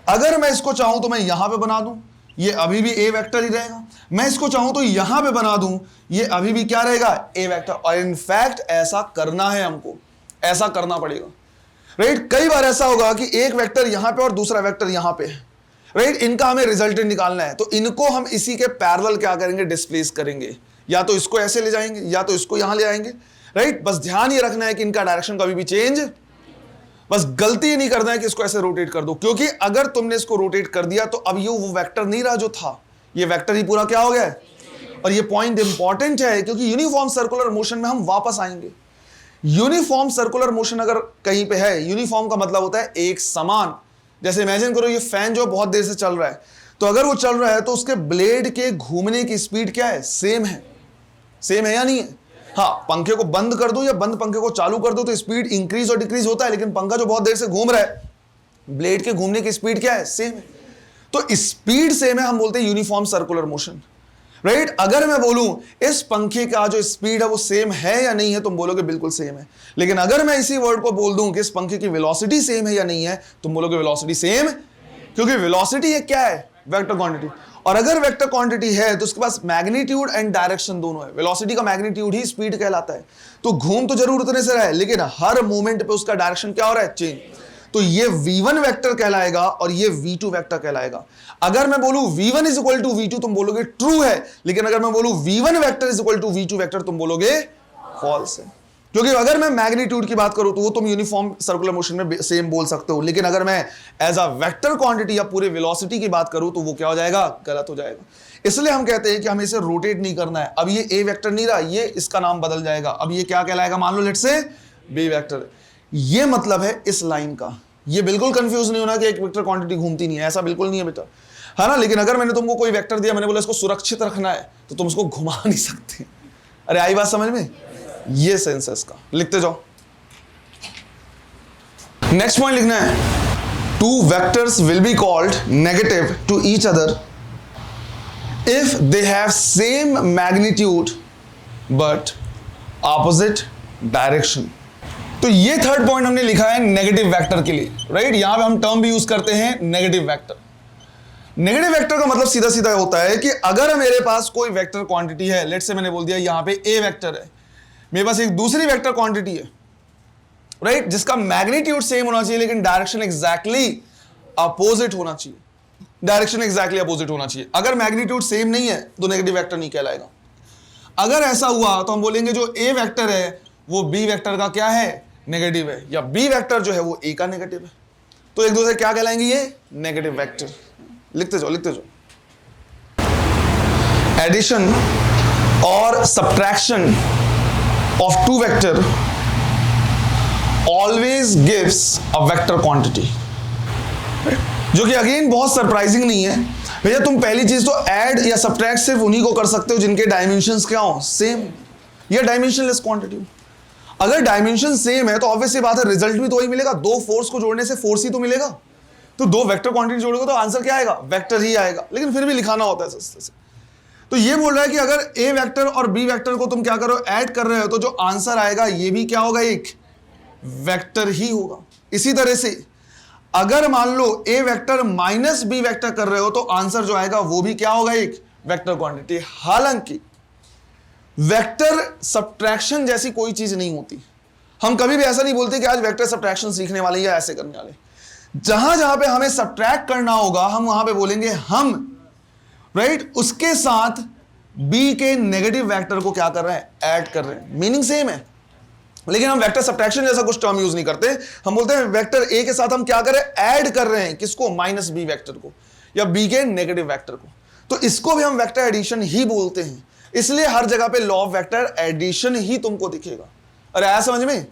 अगर मैं इसको चाहूं तो मैं यहां पे बना दूं, ये अभी भी ए वेक्टर ही रहेगा। मैं इसको चाहूं तो यहां पे बना दूं, ये अभी भी क्या रहेगा, ए वेक्टर। और इनफैक्ट ऐसा करना है हमको, ऐसा करना पड़ेगा, राइट। कई बार ऐसा होगा कि एक वेक्टर यहां पे और दूसरा वेक्टर यहां पे है, राइट, इनका हमें रिजल्टेंट निकालना है, तो इनको हम इसी के पैरेलल क्या करेंगे, डिस्प्लेस करेंगे। या तो इसको ऐसे ले जाएंगे या तो इसको यहां ले आएंगे, राइट। बस ध्यान ये रखना है कि इनका डायरेक्शन कभी भी चेंज, बस गलती नहीं करना है कि इसको ऐसे रोटेट कर दो, क्योंकि अगर तुमने इसको रोटेट कर दिया तो अब ये वो वेक्टर नहीं रहा जो था, ये वेक्टर ही पूरा क्या हो गया है। और ये पॉइंट इंपॉर्टेंट है क्योंकि यूनिफॉर्म सर्कुलर मोशन में हम वापस आएंगे। यूनिफॉर्म सर्कुलर मोशन अगर कहीं पे है, यूनिफॉर्म का मतलब होता है एक समान। जैसे इमेजिन करो ये फैन जो बहुत देर से चल रहा है, तो अगर वो चल रहा है तो उसके ब्लेड के घूमने की स्पीड क्या है, सेम है, सेम है या नहीं है। हाँ, पंखे को बंद कर दो या बंद पंखे को चालू कर दो तो स्पीड इंक्रीज और डिक्रीज होता है, लेकिन पंखा जो बहुत देर से घूम रहा है, ब्लेड के घूमने की स्पीड क्या है, सेम है। तो स्पीड सेम है, हम बोलते हैं यूनिफॉर्म सर्कुलर मोशन, राइट। अगर मैं बोलूं इस पंखे का जो स्पीड है वो सेम है या नहीं है, तुम बोलोगे बिल्कुल सेम है। लेकिन अगर मैं इसी वर्ड को बोल दूं कि इस पंखे की वेलोसिटी सेम है या नहीं है, तुम बोलोगे वेलोसिटी सेम, क्योंकि वेलोसिटी है क्या है, वेक्टर क्वांटिटी। और अगर वेक्टर क्वांटिटी है तो उसके पास मैग्नीट्यूड एंड डायरेक्शन दोनों है। वेलोसिटी का मैग्नीट्यूड ही स्पीड कहलाता है, तो घूम तो जरूर उतने से रहा है, लेकिन हर मोमेंट पे उसका डायरेक्शन क्या हो रहा है, चेंज। तो ये v1 वेक्टर कहलाएगा और ये v2 वेक्टर कहलाएगा। अगर मैं बोलूं v1 is equal to v2, तुम बोलोगे ट्रू है, लेकिन अगर मैं बोलूं v1 vector is equal to v2 vector, तुम बोलोगे फॉल्स है। क्योंकि अगर मैं मैग्नीट्यूड की बात करूं तो वो तुम यूनिफॉर्म सर्कुलर मोशन में सेम बोल सकते हो, लेकिन अगर मैं एज अ वेक्टर क्वांटिटी या पूरे वेलोसिटी की बात करूं तो वो क्या हो जाएगा, गलत हो जाएगा। इसलिए हम कहते हैं कि हमें इसे रोटेट नहीं करना है। अब ये ए वेक्टर नहीं रहा, ये इसका नाम बदल जाएगा, अब ये क्या कहलाएगा, मान लो लेट्स से बी वेक्टर। ये मतलब है इस लाइन का। ये बिल्कुल कंफ्यूज नहीं होना कि एक वेक्टर क्वांटिटी घूमती नहीं है, ऐसा बिल्कुल नहीं है बेटा, है ना। लेकिन अगर मैंने तुमको कोई वेक्टर दिया, मैंने बोला इसको सुरक्षित रखना है, तो तुम उसको घुमा नहीं सकते। अरे आई बात समझ में, ये सेंस है इसका। लिखते जाओ, नेक्स्ट पॉइंट लिखना है, two vectors will be called negative to each other if they have same magnitude but opposite direction. तो ये थर्ड पॉइंट हमने लिखा है नेगेटिव वेक्टर के लिए, राइट। यहां पे हम टर्म भी यूज करते हैं नेगेटिव वेक्टर। नेगेटिव वेक्टर का मतलब सीधा सीधा होता है कि अगर मेरे पास कोई वेक्टर क्वांटिटी है, लेट्स से मैंने बोल दिया यहां पे ए वेक्टर है, मेरे पास एक दूसरी वेक्टर क्वांटिटी है, राइट, जिसका मैग्नीट्यूड सेम होना चाहिए लेकिन डायरेक्शन एग्जैक्टली अपोजिट होना चाहिए। डायरेक्शन एग्जैक्टली अपोजिट होना चाहिए। अगर मैग्नीट्यूड सेम नहीं है तो नेगेटिव वेक्टर नहीं कहलाएगा। अगर ऐसा हुआ तो हम बोलेंगे जो ए वेक्टर है वो बी वेक्टर का क्या है, नेगेटिव है, या बी वेक्टर जो है वो ए का नेगेटिव है। तो एक दूसरे क्या कहलाएंगे, ये नेगेटिव वेक्टर। लिखते जाओ लिखते जाओ। एडिशन और subtraction of two vector always gives a vector quantity, जो कि अगेन बहुत सरप्राइजिंग नहीं है। भैया तुम पहली चीज तो ऐड या सब्ट्रैक्ट सिर्फ उन्हीं को कर सकते हो जिनके डायमेंशंस क्या हो, सेम, या डायमेंशनलेस क्वांटिटी। अगर डायमेंशन सेम है तो ऑब्वियसली बात है रिजल्ट भी तो वही मिलेगा। दो फोर्स को जोड़ने से फोर्स ही तो मिलेगा। तो दो वेक्टर क्वांटिटी जोड़ोगे तो आंसर क्या आएगा, वेक्टर ही आएगा। लेकिन फिर भी लिखाना होता है सस्ते से। तो ये बोल रहा है कि अगर ए वेक्टर और बी वेक्टर को तुम क्या करो, ऐड कर रहे हो, तो जो आंसर आएगा ये भी क्या होगा, एक वेक्टर ही होगा। इसी तरह से अगर मान लो ए वेक्टर माइनस बी वेक्टर कर रहे हो तो आंसर जो आएगा वो भी क्या होगा, एक वेक्टर क्वांटिटी। हालांकि वेक्टर सब्ट्रैक्शन जैसी कोई चीज नहीं होती। हम कभी भी ऐसा नहीं बोलते कि आज वेक्टर सब्ट्रैक्शन सीखने वाले या ऐसे करने वाले। जहां जहां पे हमें सब्ट्रैक्ट करना होगा हम वहां पे बोलेंगे हम, राइट, उसके साथ बी के नेगेटिव वेक्टर को क्या कर रहे हैं, ऐड कर रहे हैं। मीनिंग सेम है लेकिन हम वेक्टर सब्ट्रैक्शन जैसा कुछ टर्म यूज नहीं करते। हम बोलते हैं वेक्टर ए के साथ हम क्या कर रहे हैं, ऐड कर रहे हैं किसको, माइनस बी वेक्टर को या बी के नेगेटिव वेक्टर को। तो इसको भी हम वेक्टर एडिशन ही बोलते हैं। इसलिए हर जगह पे लॉ ऑफ वेक्टर एडिशन ही तुमको दिखेगा। अरे आया समझ में,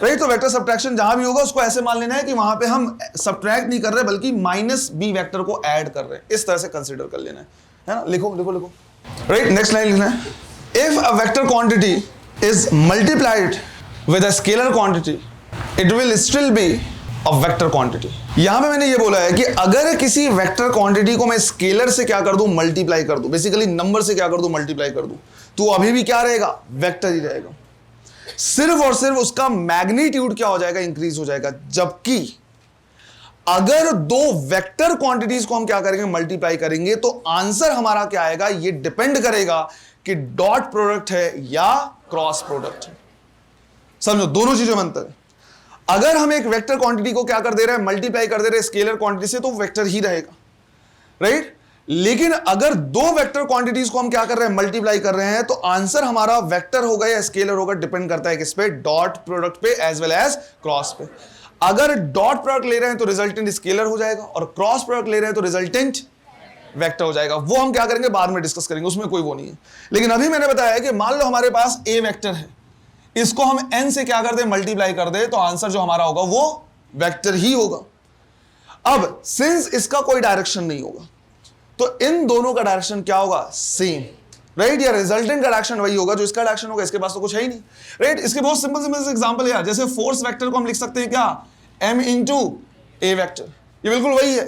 राइट। तो वेक्टर सब्ट्रैक्शन जहां भी होगा उसको ऐसे मान लेना है कि वहां पे हम सब्ट्रैक्ट नहीं कर रहे बल्कि माइनस बी वेक्टर को ऐड कर रहे हैं। इस तरह से कंसीडर कर लेना है ना। लिखो लिखो लिखो, राइट। नेक्स्ट लाइन लिखना है, if a vector quantity is multiplied with a scalar quantity it will still be a vector quantity। यहां पे मैंने ये बोला है कि अगर किसी वेक्टर क्वांटिटी को मैं स्केलर से क्या कर दूं, मल्टीप्लाई कर दूं, बेसिकली नंबर से क्या कर दूं, मल्टीप्लाई कर दूं, तो अभी भी क्या रहेगा, वेक्टर ही रहेगा। सिर्फ और सिर्फ उसका मैग्नीट्यूड क्या हो जाएगा, इंक्रीज हो जाएगा। जबकि अगर दो वेक्टर क्वांटिटीज को हम क्या करेंगे, मल्टीप्लाई करेंगे, तो आंसर हमारा क्या आएगा, ये डिपेंड करेगा कि डॉट प्रोडक्ट है या क्रॉस प्रोडक्ट है। समझो दोनों चीजों में अंतर है। अगर हम एक वेक्टर क्वांटिटी को क्या कर दे रहे हैं, मल्टीप्लाई कर दे रहे हैं स्केलर क्वांटिटी से, तो वेक्टर ही रहेगा, राइट। लेकिन अगर दो वेक्टर क्वांटिटीज को हम क्या कर रहे हैं, मल्टीप्लाई कर रहे हैं, तो आंसर हमारा वेक्टर होगा या स्केलर होगा, डिपेंड करता है किस पे, डॉट प्रोडक्ट पे एज वेल एज क्रॉस पे। अगर डॉट प्रोडक्ट ले रहे हैं तो रिजल्टेंट स्केलर हो जाएगा और क्रॉस प्रोडक्ट ले रहे हैं तो रिजल्टेंट वेक्टर हो जाएगा। वो हम क्या करेंगे, बाद में डिस्कस करेंगे, उसमें कोई वो नहीं है। लेकिन अभी मैंने बताया कि मान लो हमारे पास ए वेक्टर है, इसको हम n से क्या कर दे, मल्टीप्लाई कर दे, तो आंसर जो हमारा होगा वो वेक्टर ही होगा। अब सिंस इसका कोई डायरेक्शन नहीं होगा तो इन दोनों का डायरेक्शन क्या होगा, सेम, राइट। या रिजल्टेंट का डायरेक्शन वही होगा जो इसका डायरेक्शन होगा, इसके पास तो कुछ है ही नहीं, राइट। इसके बहुत सिंपल सिंपल एग्जांपल है, जैसे फोर्स वेक्टर को हम लिख सकते हैं क्या, m इंटू ए वेक्टर। ये बिल्कुल वही है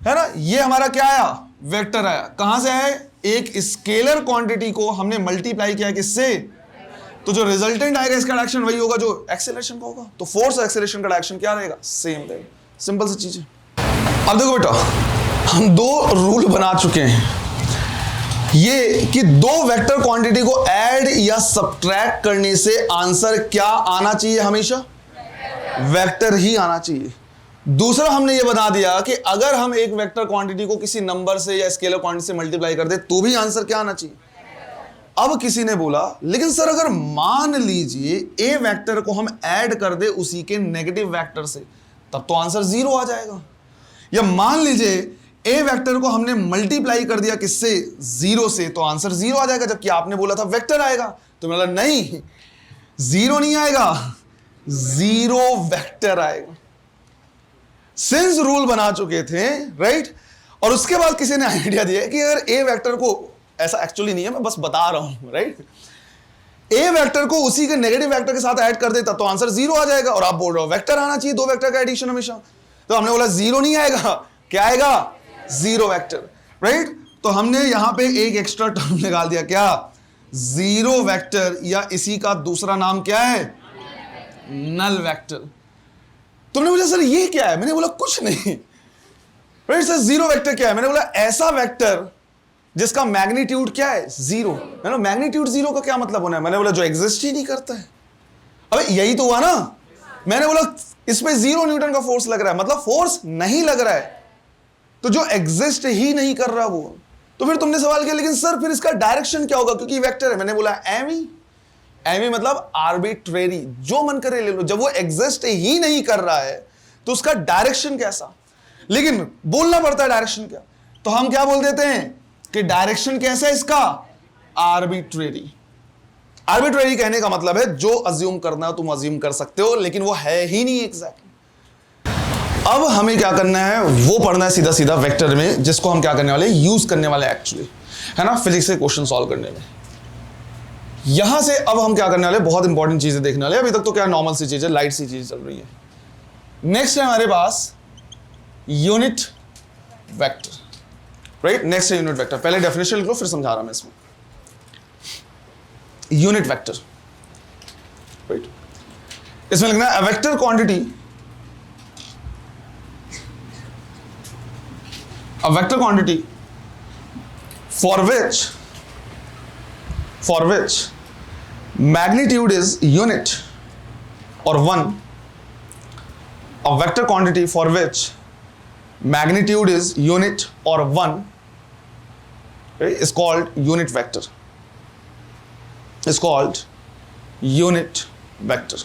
ना। ये हमारा क्या आया, वेक्टर आया। कहां से आया, एक स्केलर क्वांटिटी को हमने मल्टीप्लाई किया किससे, तो जो रिजल्टेंट आएगा इसका डायरेक्शन वही होगा जो एक्सेलरेशन का होगा। तो फोर्स और एक्सेलरेशन का डायरेक्शन क्या रहेगा, सेम रहेगा। सिंपल सी चीज है। अब देखो बेटा, हम दो रूल बना चुके हैं, ये कि दो वेक्टर क्वांटिटी को ऐड या सब्ट्रैक्ट करने से आंसर क्या आना चाहिए, हमेशा वेक्टर ही आना चाहिए। दूसरा हमने ये बता दिया कि अगर हम एक वेक्टर क्वांटिटी को किसी नंबर से या स्केलर क्वांटिटी से मल्टीप्लाई कर दे तो भी आंसर क्या आना चाहिए। अब किसी ने बोला लेकिन सर अगर मान लीजिए ए वेक्टर को हम ऐड कर दे उसी के नेगेटिव वेक्टर से, तब तो आंसर जीरो आ जाएगा। या मान लीजिए ए वेक्टर को हमने मल्टीप्लाई कर दिया किससे, जीरो से, तो आंसर जीरो आ जाएगा, जबकि आपने बोला था वेक्टर आएगा। तो बोला नहीं, जीरो नहीं आएगा, जीरो वेक्टर आएगा। सिंस रूल बना चुके थे, राइट। और उसके बाद किसी ने आइडिया दिया कि अगर ए वेक्टर को, ऐसा एक्चुअली नहीं है, मैं बस बता रहा हूं, राइट, ए वेक्टर को उसी के नेगेटिव वेक्टर के साथ ऐड कर देता तो आंसर जीरो आ जाएगा। और आप बोल रहे हो वेक्टर आना चाहिए, दो वेक्टर का एडिशन हमेशा। तो हमने बोला जीरो नहीं आएगा, क्या आएगा, जीरो वेक्टर, राइट। तो हमने यहां पे एक एक्स्ट्रा टर्म निकाल दिया, क्या, जीरो वेक्टर, या इसी का दूसरा नाम क्या है, नल वेक्टर। तुमने मुझे सर ये क्या है, मैंने बोला कुछ नहीं। राइट सर, जीरो वेक्टर क्या है, मैंने बोला ऐसा वेक्टर जिसका मैग्नीट्यूड क्या है, जीरो। मैंने मैग्नीट्यूड जीरो का क्या मतलब होना है, मैंने बोला जो एग्जिस्ट ही नहीं करता है। अबे यही तो हुआ ना, मैंने बोला इस पे 0 न्यूटन का फोर्स लग रहा है, मतलब फोर्स नहीं लग रहा है, तो जो एग्जिस्ट ही नहीं कर रहा वो। तो फिर तुमने सवाल किया लेकिन सर फिर इसका डायरेक्शन क्या होगा, क्योंकि वेक्टर है। मैंने बोला एमी, एमी मतलब आर्बिट्रेरी, जो मन करे ले लो। जब वो एग्जिस्ट ही नहीं कर रहा है तो उसका डायरेक्शन कैसा, लेकिन बोलना पड़ता है डायरेक्शन क्या। तो हम क्या बोल देते हैं कि डायरेक्शन कैसा है इसका, आर्बिट्रेरी। आर्बिट्रेरी कहने का मतलब है जो अज्यूम करना है तुम अज्यूम कर सकते हो, लेकिन वो है ही नहीं एग्जैक्टली। अब हमें क्या करना है, वो पढ़ना है सीधा सीधा वेक्टर में, जिसको हम क्या करने वाले, यूज करने वाले एक्चुअली, है ना, फिजिक्स के क्वेश्चन सॉल्व करने में। यहां से अब हम क्या करने वाले, बहुत इंपॉर्टेंट चीजें देखने वाले। अभी तक तो क्या नॉर्मल सी चीजें, लाइट सी चीजें चल रही है। नेक्स्ट है हमारे पास यूनिट वेक्टर, राइट। नेक्स्ट है यूनिट वेक्टर। पहले डेफिनेशन लिख लो फिर समझा रहा मैं इसमें। यूनिट वेक्टर, राइट, इसमें लिखना है vector quantity, a vector quantity for which magnitude is unit or 1, a vector quantity for which magnitude is unit or 1, okay, is called unit vector, is called unit vector।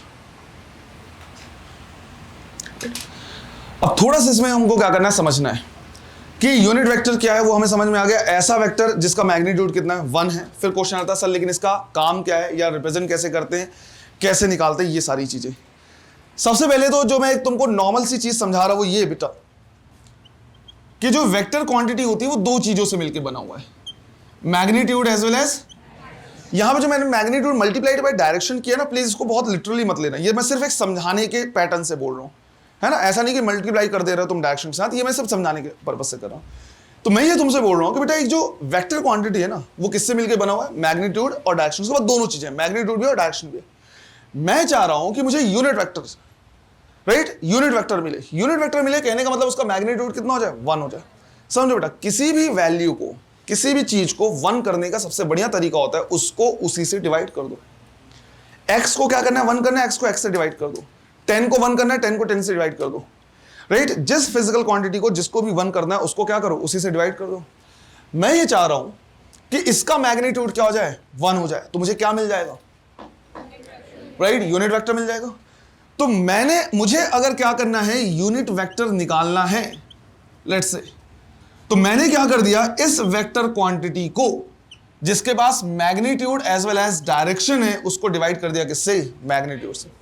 अब थोड़ा सा इसमें हमको क्या करना है, समझना है कि यूनिट वेक्टर क्या है। वो हमें समझ में आ गया, ऐसा वेक्टर जिसका मैग्नीट्यूड कितना है, 1 है। फिर क्वेश्चन आता है सर लेकिन इसका काम क्या है, या रिप्रेजेंट कैसे करते हैं, कैसे निकालते हैं, ये सारी चीजें। सबसे पहले तो जो मैं तुमको नॉर्मल सी चीज समझा रहा हूं वो ये बेटा, कि जो वेक्टर क्वांटिटी होती है वो दो चीजों से मिलकर बना हुआ है, मैग्नीट्यूड एज वेल एज। यहां पे जो मैंने मैग्नीट्यूड मल्टीप्लाइड बाय डायरेक्शन किया ना, प्लीज इसको बहुत लिटरली मत लेना, ये मैं सिर्फ एक समझाने के पैटर्न से बोल रहा हूं, है ना। ऐसा नहीं कि मल्टीप्लाई कर दे रहे हो तुम डायरेक्शन के साथ, ये मैं सिर्फ समझाने के पर्पज से कर रहा हूं। तो मैं ये तुमसे बोल रहा हूं कि बेटा एक जो वेक्टर क्वांटिटी है ना, वो किससे मिलकर बना हुआ है, मैग्नीट्यूड और डायरेक्शन। उसके बाद दोनों चीजें, मैग्नीट्यूड भी और डायरेक्शन भी। मैं चाह रहा हूं कि मुझे unit vector, right, unit vector मिले। यूनिट वेक्टर मिले कहने का मतलब उसका मैग्नीट्यूड कितना हो जाए, 1 हो जाए। समझो बेटा, किसी भी वैल्यू को, किसी भी चीज को 1 करने का सबसे बढ़िया तरीका होता है उसको उसी से डिवाइड कर दो। एक्स को क्या करना है, 1 करना है, एक्स को एक्स से डिवाइड कर दो। 10 को 1 करना है, 10 को 10 से डिवाइड कर दो, राइट। जिस फिजिकल क्वांटिटी को जिसको भी 1 करना है उसको क्या करो, उसी से डिवाइड कर दो। मैं ये चाह रहा हूं कि इसका मैग्नीट्यूड क्या हो जाए, 1 हो जाए, तो मुझे क्या मिल जाएगा, राइट, यूनिट वेक्टर मिल जाएगा। तो मुझे अगर क्या करना है, यूनिट वेक्टर निकालना है, लेट्स से, तो मैंने क्या कर दिया, इस वेक्टर क्वांटिटी को जिसके पास magnitude as well as direction है उसको डिवाइड कर दिया, किससे, मैग्नीट्यूड से।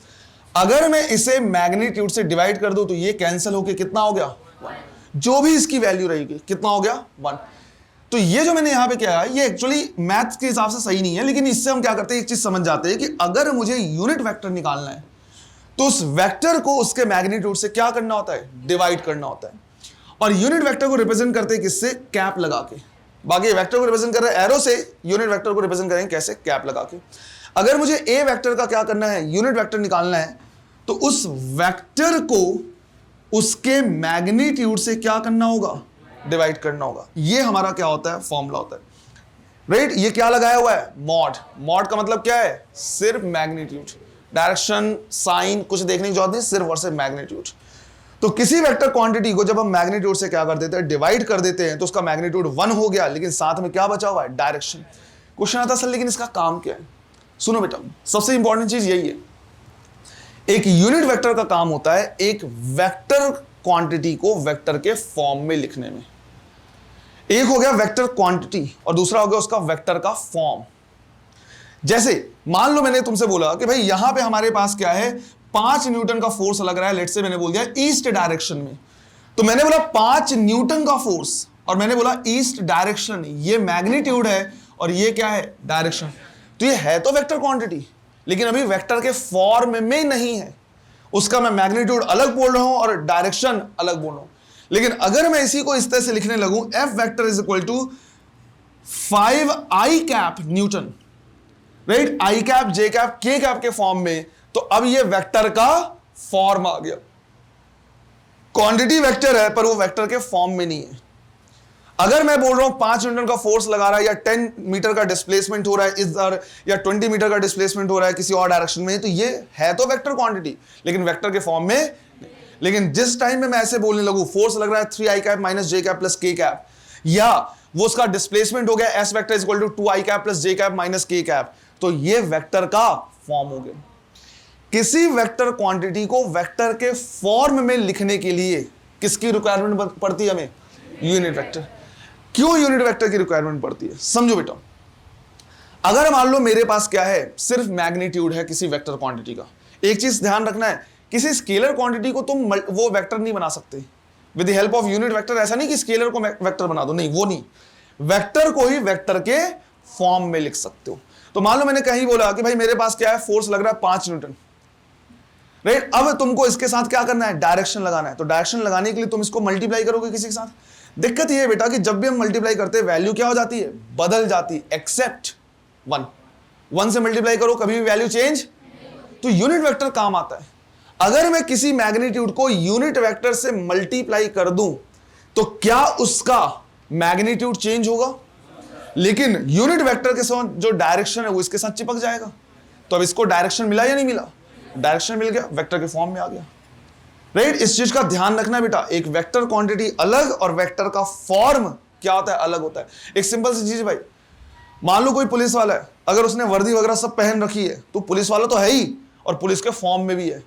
अगर मैं इसे मैग्नीट्यूड से डिवाइड कर दूं तो ये कैंसिल होके कितना हो गया, 1। जो भी इसकी वैल्यू रहेगी कितना हो गया, 1। तो ये जो मैंने यहां पे किया है ये एक्चुअली मैथ्स के हिसाब से सही नहीं है, लेकिन इससे हम क्या करते हैं, एक चीज समझ जाते हैं कि अगर मुझे यूनिट वेक्टर निकालना है तो उस वेक्टर को उसके मैग्नीट्यूड से क्या करना होता है, डिवाइड करना होता है। और यूनिट वेक्टर को रिप्रेजेंट करते हैं किससे, कैप लगा के। बाकी वेक्टर को रिप्रेजेंट कर रहे हैं एरो से, यूनिट वेक्टर को रिप्रेजेंट करेंगे कैसे, कैप लगा के। अगर मुझे ए वेक्टर का क्या करना है, यूनिट वेक्टर निकालना है, तो उस वेक्टर को उसके मैग्नीट्यूड से क्या करना होगा, डिवाइड करना होगा। ये हमारा क्या होता है, फॉर्मूला होता है, राइट। ये क्या लगाया हुआ है, मॉड। मॉड का मतलब क्या है, सिर्फ मैग्नीट्यूड, डायरेक्शन साइन कुछ देखने की जरूरत नहीं, सिर्फ और सिर्फ मैग्नीट्यूड। तो किसी वेक्टर क्वांटिटी को जब हम मैग्नीट्यूड से क्या कर देते हैं, डिवाइड कर देते हैं, तो उसका मैग्नीट्यूड 1 हो गया, लेकिन साथ में क्या बचा हुआ है, डायरेक्शन। क्वेश्चन आता है सर लेकिन इसका काम क्या है। सुनो बेटा, सबसे इंपॉर्टेंट चीज यही है, एक यूनिट वेक्टर का काम होता है एक वेक्टर क्वांटिटी को वेक्टर के फॉर्म में लिखने में। एक हो गया वेक्टर क्वांटिटी और दूसरा हो गया उसका वेक्टर का फॉर्म। जैसे मान लो मैंने तुमसे बोला कि भाई यहां पे हमारे पास क्या है, 5 न्यूटन का फोर्स लग रहा है, लेट्स से मैंने बोल दिया ईस्ट डायरेक्शन में। तो मैंने बोला 5 न्यूटन का फोर्स और मैंने बोला ईस्ट डायरेक्शन, ये मैग्नीट्यूड है और ये क्या है, डायरेक्शन। तो ये है तो वेक्टर क्वांटिटी, लेकिन अभी वेक्टर के फॉर्म में नहीं है, उसका मैं मैग्नीट्यूड अलग बोल रहा हूं और डायरेक्शन अलग बोल रहा हूं। लेकिन अगर मैं इसी को इस तरह से लिखने लगूं, F vector is equal to 5 I cap newton, right, I cap J cap K cap के फॉर्म में, तो अब ये वेक्टर का फॉर्म आ गया। क्वांटिटी वेक्टर है पर वो वेक्टर के फॉर्म में नहीं है। अगर मैं बोल रहा हूं 5 न्यूटन का फोर्स लगा रहा है या 10 मीटर का डिस्प्लेसमेंट हो रहा है इधर या 20 मीटर का डिस्प्लेसमेंट हो रहा है किसी और डायरेक्शन में, तो ये है तो वेक्टर क्वांटिटी लेकिन वेक्टर के फॉर्म में। लेकिन जिस टाइम में मैं ऐसे बोलने लगूं फोर्स लग रहा है 3i cap minus j cap plus k cap, या वो उसका डिस्प्लेसमेंट हो गया s vector equal to 2i cap plus j cap minus k cap, तो ये वेक्टर का फॉर्म हो गया। किसी वेक्टर क्वांटिटी को वेक्टर के फॉर्म में लिखने के लिए किसकी रिक्वायरमेंट पड़ती है हमें? Unit vector. क्यों यूनिट वेक्टर की रिक्वायरमेंट पड़ती है? समझो बेटा, अगर मान लो मेरे पास क्या है, सिर्फ मैग्नीट्यूड है किसी वेक्टर क्वांटिटी का। एक चीज ध्यान रखना है, किसी स्केलर क्वांटिटी को तुम वो वेक्टर नहीं बना सकते with the help of unit vector. ऐसा नहीं कि स्केलर को वेक्टर बना दो, नहीं, वो नहीं। वेक्टर को ही वेक्टर के फॉर्म में लिख सकते हो। तो मान लो मैंने कहीं बोला कि भाई मेरे पास क्या है, फोर्स लग रहा है 5 न्यूटन, राइट। अब तुमको इसके साथ क्या करना है? डायरेक्शन लगाना है। तो डायरेक्शन लगाने के लिए तुम इसको मल्टीप्लाई करोगे किसी के साथ। दिक्कत ये है बेटा कि जब भी हम मल्टीप्लाई करते हैं वैल्यू क्या हो जाती है? बदल जाती है, एक्सेप्ट 1 से मल्टीप्लाई करो कभी भी वैल्यू चेंज। तो यूनिट वेक्टर काम आता है। अगर मैं किसी मैग्नीट्यूड को यूनिट वेक्टर से मल्टीप्लाई कर दूं तो क्या उसका मैग्नीट्यूड चेंज होगा? लेकिन यूनिट वेक्टर के साथ जो डायरेक्शन है वो इसके साथ चिपक जाएगा। तो अब इसको डायरेक्शन मिला या नहीं मिला? डायरेक्शन मिल गया, वेक्टर के फॉर्म में आ गया, राइट। इस चीज का ध्यान रखना बेटा, एक वेक्टर क्वांटिटी अलग और वेक्टर का फॉर्म क्या होता है? अलग होता है। एक सिंपल सी चीज भाई, मान लो कोई पुलिस वाला है, अगर उसने वर्दी वगैरह सब पहन रखी है तो पुलिस वाला तो है ही और पुलिस के फॉर्म में भी है,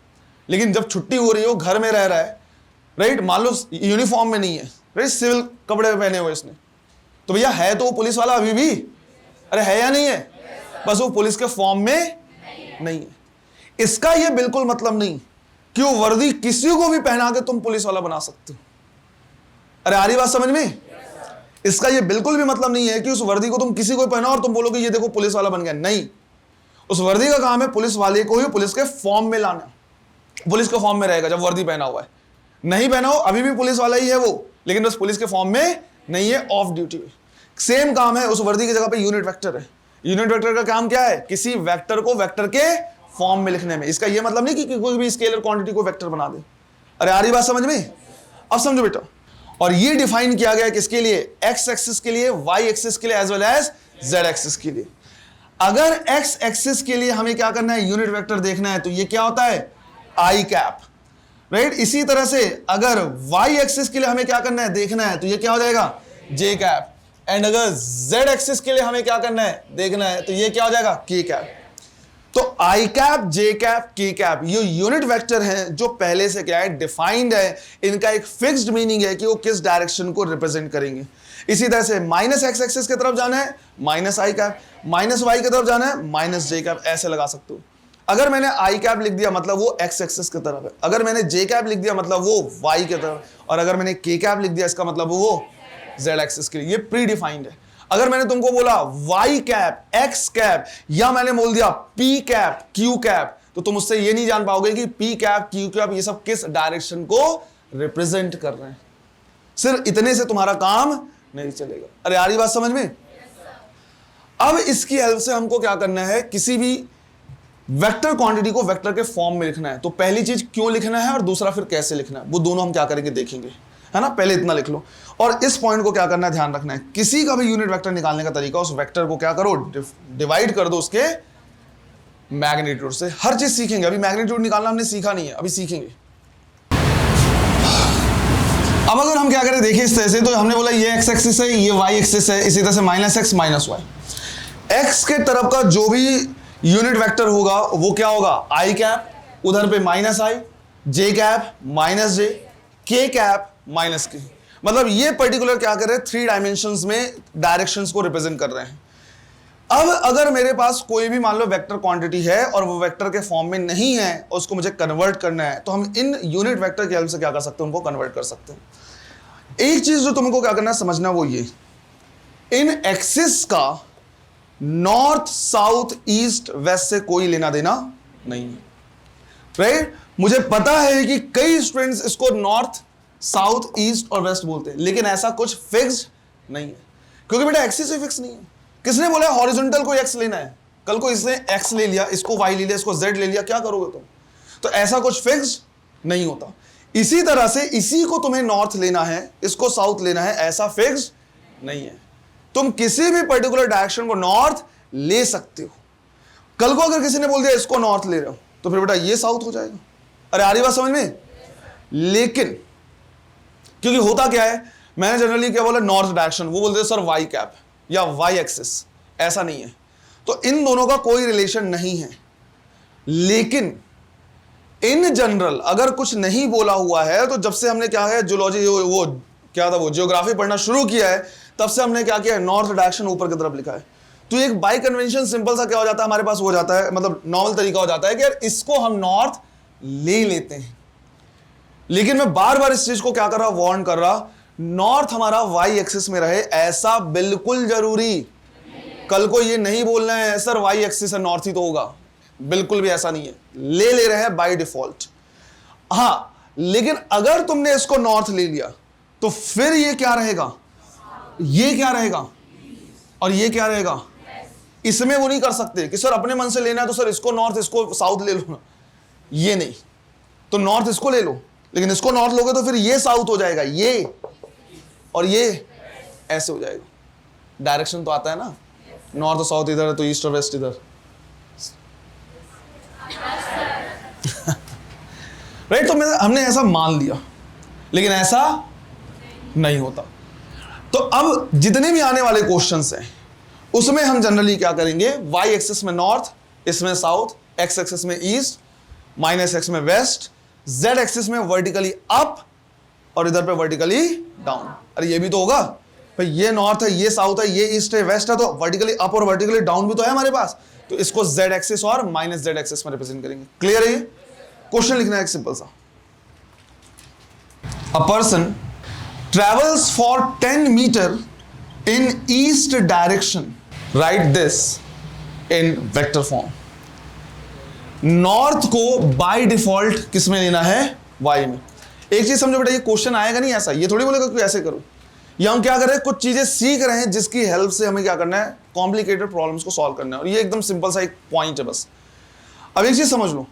लेकिन जब छुट्टी हो रही हो, घर में रह रहा है, राइट, मान लो यूनिफॉर्म में नहीं है, राइट, सिविल कपड़े पहने हुए इसने, तो भैया है तो वो पुलिस वाला अभी भी, अरे है या नहीं है? बस वो पुलिस के फॉर्म में नहीं है। इसका ये बिल्कुल मतलब नहीं कि वो वर्दी किसी को भी पहना के तुम पुलिस वाला बना सकते हो। अरे आ रही बात समझ में? इसका ये बिल्कुल भी मतलब नहीं है कि उस वर्दी को तुम किसी को पहनाओ और तुम बोलोगे ये देखो पुलिस वाला बन गया। नहीं, उस वर्दी का काम है पुलिस वाले को ही पुलिस के फॉर्म में लाना। पुलिस के फॉर्म में रहेगा जब वर्दी पहना हुआ है। नहीं पहना हो अभी भी पुलिस वाला ही है वो, लेकिन बस पुलिस के फॉर्म में नहीं है, ऑफ ड्यूटी। सेम काम है, उस वर्दी की जगह पे यूनिट वेक्टर है। यूनिट वेक्टर का काम क्या है? किसी वेक्टर को वेक्टर के फॉर्म में लिखने में। इसका यह मतलब नहीं कि कोई भी स्केलर क्वांटिटी को वेक्टर बना दे। अरे आ रही बात समझ में? अब समझो बेटा, और ये डिफाइन किया गया किसके लिए? एक्स एक्सिस के लिए, वाई एक्सिस के लिए, as well as Z axis के लिए। अगर एक्स एक्सिस के लिए हमें क्या करना है? यूनिट वेक्टर देखना है, तो ये क्या होता है? आई कैप, राइट। इसी तरह से अगर वाई एक्सिस के लिए हमें क्या करना है? देखना है, तो ये क्या हो जाएगा? जे कैप। एंड अगर जेड एक्सिस के लिए हमें क्या करना है? देखना है, तो ये क्या हो जाएगा? के कैप। तो आई cap, J cap, K cap ये यूनिट वेक्टर हैं जो पहले से क्या है? डिफाइंड है। इनका एक फिक्स्ड मीनिंग है कि वो किस डायरेक्शन को रिप्रेजेंट करेंगे। इसी तरह से माइनस एक्स एक्सिस की तरफ जाना है माइनस आई कैप, माइनस वाई की तरफ जाना है माइनस जे कैप, ऐसे लगा सकते हो। अगर मैंने आई कैप लिख दिया मतलब वो एक्स एक्सिस की तरफ है, अगर मैंने जे कैप लिख दिया मतलब वो वाई की तरफ, और अगर मैंने के कैप लिख दिया इसका मतलब वो जेड एक्सिस के लिए। ये प्री डिफाइंड है। अगर मैंने तुमको बोला वाई कैप, एक्स कैप, या मैंने बोल दिया पी कैप, क्यू कैप, तो तुम उससे ये नहीं जान पाओगे कि पी कैप, क्यू कैप ये सब किस डायरेक्शन को रिप्रेजेंट कर रहे हैं। सिर्फ इतने से तुम्हारा काम नहीं चलेगा। अरे आ रही बात समझ में? अब इसकी हेल्प से हमको क्या करना है? किसी भी वेक्टर क्वांटिटी को वेक्टर के फॉर्म में लिखना है। तो पहली चीज क्यों लिखना है और दूसरा फिर कैसे लिखना है, वो दोनों हम क्या करेंगे देखेंगे, है ना। पहले इतना लिख लो, और इस पॉइंट को क्या करना है? ध्यान रखना है। किसी का भी यूनिट वेक्टर निकालने का तरीका, उस वेक्टर को क्या करो? डिवाइड कर दो उसके मैग्नीट्यूड से। हर चीज सीखेंगे, अभी मैग्नीट्यूड निकालना हमने सीखा नहीं है, अभी सीखेंगे। अब अगर हम क्या करें देखिए इस तरह से, तो हमने बोला ये एक्स एक्सिस है, ये वाई एक्सिस है, इसी तरह से minus X minus Y. X के तरफ का जो भी यूनिट वेक्टर होगा वो क्या होगा? आई कैप, उधर पे माइनस आई, जे कैप माइनस जे, के कैप माइनस के। मतलब ये पर्टिकुलर क्या कर रहे हैं? 3 डायमेंशंस में डायरेक्शंस को रिप्रेजेंट कर रहे हैं। अब अगर मेरे पास कोई भी मान लो वेक्टर क्वांटिटी है और वो वेक्टर के फॉर्म में नहीं है और उसको मुझे कन्वर्ट करना है, तो हम इन यूनिट वेक्टर की हेल्प से क्या कर सकते हैं? उनको कन्वर्ट कर सकते हैं। एक चीज जो तुमको क्या करना है समझना, वो ये, इन एक्सिस का नॉर्थ साउथ ईस्ट वेस्ट से कोई लेना देना नहीं है, राइट। मुझे पता है कि कई स्टूडेंट्स इसको नॉर्थ साउथ ईस्ट और वेस्ट बोलते हैं, लेकिन ऐसा कुछ फिक्स्ड नहीं है, क्योंकि बेटा एक्सिस ही फिक्स नहीं है। किसने बोला हॉरिजॉन्टल को एक्स लेना है? कल को इसने x ले लिया, इसको y ले लिया, इसको z ले लिया, क्या करोगे तुम? तो ऐसा कुछ फिक्स्ड नहीं होता। इसी तरह से इसी को तुम्हें नॉर्थ लेना है, इसको साउथ लेना है, ऐसा फिक्स्ड नहीं है। तुम किसी भी पर्टिकुलर डायरेक्शन को नॉर्थ ले सकते हो। कल को अगर किसी ने बोल दिया इसको नॉर्थ ले रहे हो, तो फिर बेटा ये साउथ हो जाएगा। अरे आ रही बात समझ में? लेकिन क्योंकि होता क्या है, मैंने जनरली क्या बोला, नॉर्थ डायरेक्शन, वो बोलते हैं सर वाई कैप या वाई एक्सिस, ऐसा नहीं है। तो इन दोनों का कोई रिलेशन नहीं है। लेकिन इन जनरल अगर कुछ नहीं बोला हुआ है, तो जब से हमने क्या है जियोलॉजी, वो क्या था, वो जियोग्राफी पढ़ना शुरू किया है, तब से हमने क्या किया है, नॉर्थ डायरेक्शन ऊपर की तरफ लिखा है। तो एक बाई कन्वेंशन सिंपल सा क्या हो जाता है हमारे पास, हो जाता है, मतलब नॉर्मल तरीका हो जाता है कि यार इसको हम नॉर्थ ले लेते हैं। लेकिन मैं बार बार इस चीज को क्या कर रहा, वार्न कर रहा, नॉर्थ हमारा वाई एक्सिस में रहे, ऐसा बिल्कुल जरूरी। कल को ये नहीं बोलना है सर वाई एक्सिस है नॉर्थ ही तो होगा, बिल्कुल भी ऐसा नहीं है। ले रहे हैं बाय डिफॉल्ट। हाँ, लेकिन अगर तुमने इसको नॉर्थ ले लिया तो फिर ये क्या रहेगा, ये क्या रहेगा और ये क्या रहेगा। इसमें वो नहीं कर सकते कि सर अपने मन से लेना है तो सर इसको नॉर्थ इसको साउथ ले लो ना, ये नहीं। तो नॉर्थ इसको ले लो, लेकिन इसको नॉर्थ लोगे तो फिर ये साउथ हो जाएगा, ये और ये ऐसे हो जाएगा। डायरेक्शन तो आता है ना, नॉर्थ और साउथ इधर है तो ईस्ट और वेस्ट इधर, राइट। तो हमने ऐसा मान लिया, लेकिन ऐसा नहीं होता। तो अब जितने भी आने वाले क्वेश्चंस हैं उसमें हम जनरली क्या करेंगे, वाई एक्सिस में नॉर्थ, इसमें साउथ, एक्स एक्सिस में ईस्ट, माइनस एक्स में वेस्ट, जेड एक्सिस में वर्टिकली अप और इधर पे वर्टिकली डाउन। अरे ये भी तो होगा भाई, ये नॉर्थ है, ये साउथ है, ये ईस्ट है, वेस्ट है, तो वर्टिकली अप और वर्टिकली डाउन भी तो है हमारे पास। तो इसको जेड एक्सिस और माइनस जेड एक्सिस में रिप्रेजेंट करेंगे। क्लियर है? ये क्वेश्चन लिखना है एक सिंपल सा। A person travels for 10 metre in east direction, right this in vector form. North को बाय डिफॉल्ट किस में लेना है, वाई में। एक चीज समझो बेटा, ये क्वेश्चन आएगा नहीं ऐसा, ये थोड़ी बोलेगा कि ऐसे करो। या हम क्या कर रहे हैं, कुछ चीजें सीख रहे हैं जिसकी हेल्प से हमें क्या करना है, कॉम्प्लिकेटेड प्रॉब्लम्स को सॉल्व करना है। और ये एकदम सिंपल सा एक पॉइंट है बस। अब एक चीज समझ लो,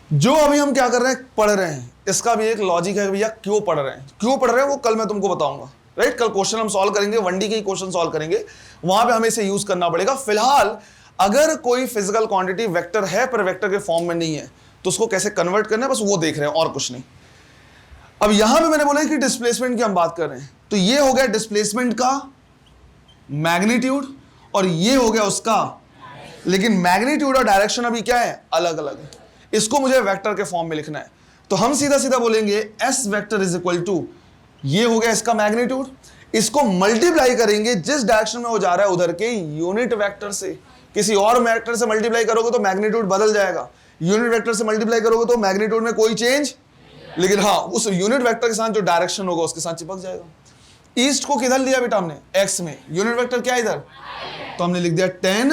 जो अभी हम क्या कर रहे हैं, पढ़ रहे हैं, इसका भी एक लॉजिक है भैया, क्यों पढ़ रहे हैं, क्यों पढ़ रहे हैं वो कल मैं तुमको बताऊंगा, राइट। कल क्वेश्चन हम सॉल्व करेंगे, 1D के क्वेश्चन सॉल्व करेंगे, वहां पे हमें इसे यूज करना पड़ेगा। फिलहाल अगर कोई फिजिकल क्वांटिटी वेक्टर है पर वेक्टर के फॉर्म में नहीं है, तो उसको कैसे कन्वर्ट करना है, बस वो देख रहे हैं और कुछ नहीं। अब यहां पे मैंने बोला कि डिस्प्लेसमेंट की हम बात कर रहे हैं, तो ये हो गया डिस्प्लेसमेंट का मैग्नीट्यूड और ये हो गया उसका, लेकिन मैग्नीट्यूड और डायरेक्शन अभी क्या है, अलग अलग है। इसको मुझे वेक्टर के फॉर्म में लिखना है, तो हम सीधा सीधा बोलेंगे S vector is equal to, ये हो गया इसका मैग्नीट्यूड, इसको मल्टीप्लाई करेंगे जिस डायरेक्शन में वो जा रहा है उधर के यूनिट वेक्टर से। किसी और वेक्टर से मल्टीप्लाई करोगे तो मैग्नीट्यूड बदल जाएगा, यूनिट वेक्टर से मल्टीप्लाई करोगे तो मैग्नीट्यूड में कोई चेंज, लेकिन हाँ उस यूनिट वेक्टर के साथ जो डायरेक्शन होगा उसके साथ चिपक जाएगा। ईस्ट को किधर लिया बेटा हमने, एक्स में, यूनिट वेक्टर क्या इधर, तो हमने लिख दिया 10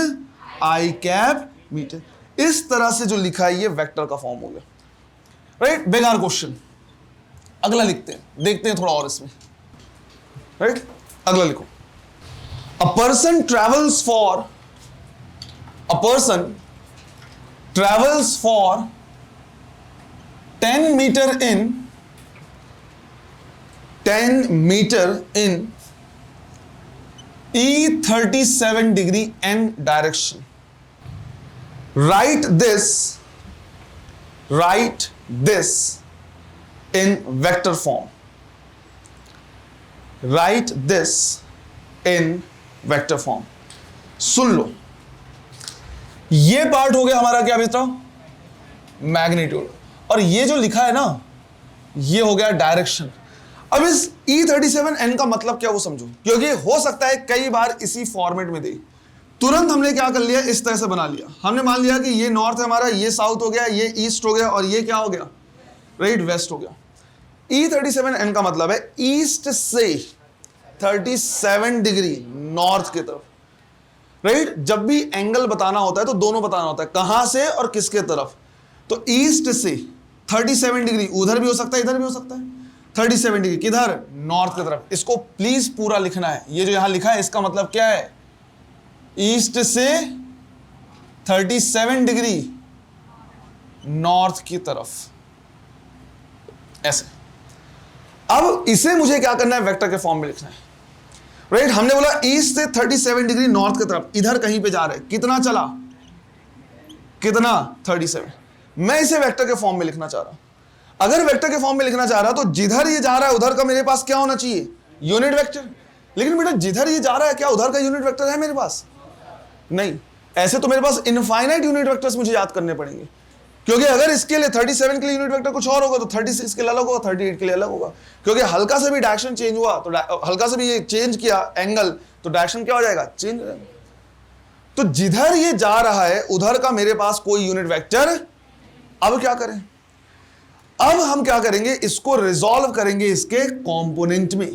i कैप मीटर। इस तरह से जो लिखा है ये वेक्टर का फॉर्म हो गया, राइट। बेकार क्वेश्चन, अगला लिखते हैं, देखते हैं थोड़ा और इसमें, राइट। अगला लिखो, a person travels for 10 metre in E37 degree n direction. Write this in vector form. Write this in vector form. सुन लो, ये पार्ट हो गया हमारा क्या मित्रों, मैग्नीट्यूड, और ये जो लिखा है ना ये हो गया डायरेक्शन। अब इस E37n का मतलब क्या वो समझो, क्योंकि हो सकता है कई बार इसी फॉर्मेट में दे। तुरंत हमने क्या कर लिया, इस तरह से बना लिया, हमने मान लिया कि ये नॉर्थ है हमारा, ये साउथ हो गया, ये ईस्ट हो गया और ये क्या हो गया, राइट, वेस्ट हो गया। E37n का मतलब है ईस्ट से 37 डिग्री नॉर्थ की तरफ, राइट। जब भी एंगल बताना होता है तो दोनों बताना होता है, कहां से और किसके तरफ। तो ईस्ट से 37 डिग्री, उधर भी हो सकता है इधर भी हो सकता है, 37 डिग्री किधर, नॉर्थ की तरफ। इसको प्लीज पूरा लिखना है, ये जो यहां लिखा है इसका मतलब क्या है, ईस्ट से 37 डिग्री नॉर्थ की तरफ, ऐसे। अब इसे मुझे क्या करना है, वेक्टर के फॉर्म में लिखना है, राइट। हमने बोला ईस्ट से 37 डिग्री नॉर्थ की तरफ, इधर कहीं पे जा रहे, कितना चला, कितना 37। मैं इसे वेक्टर के फॉर्म में लिखना चाह रहा हूं। अगर वेक्टर के फॉर्म में लिखना चाह रहा तो जिधर ये जा रहा है उधर का मेरे पास क्या होना चाहिए, यूनिट वेक्टर। लेकिन बेटा जिधर ये जा रहा है क्या उधर का यूनिट वेक्टर है मेरे पास? नहीं। ऐसे तो मेरे पास इनफाइनाइट यूनिट वेक्टर्स मुझे याद करने पड़ेंगे, क्योंकि अगर इसके लिए 37 के लिए यूनिट वेक्टर कुछ और होगा तो 36 के लिए अलग होगा, 38 के लिए अलग होगा। क्योंकि हल्का से भी डायरेक्शन चेंज हुआ तो हल्का से भी ये चेंज किया एंगल तो डायरेक्शन क्या हो जाएगा, चेंज हो जाएगा। तो जिधर ये जा रहा है उधर का मेरे पास कोई यूनिट वेक्टर। अब क्या करें, अब हम क्या करेंगे, इसको रिजॉल्व करेंगे इसके कंपोनेंट में,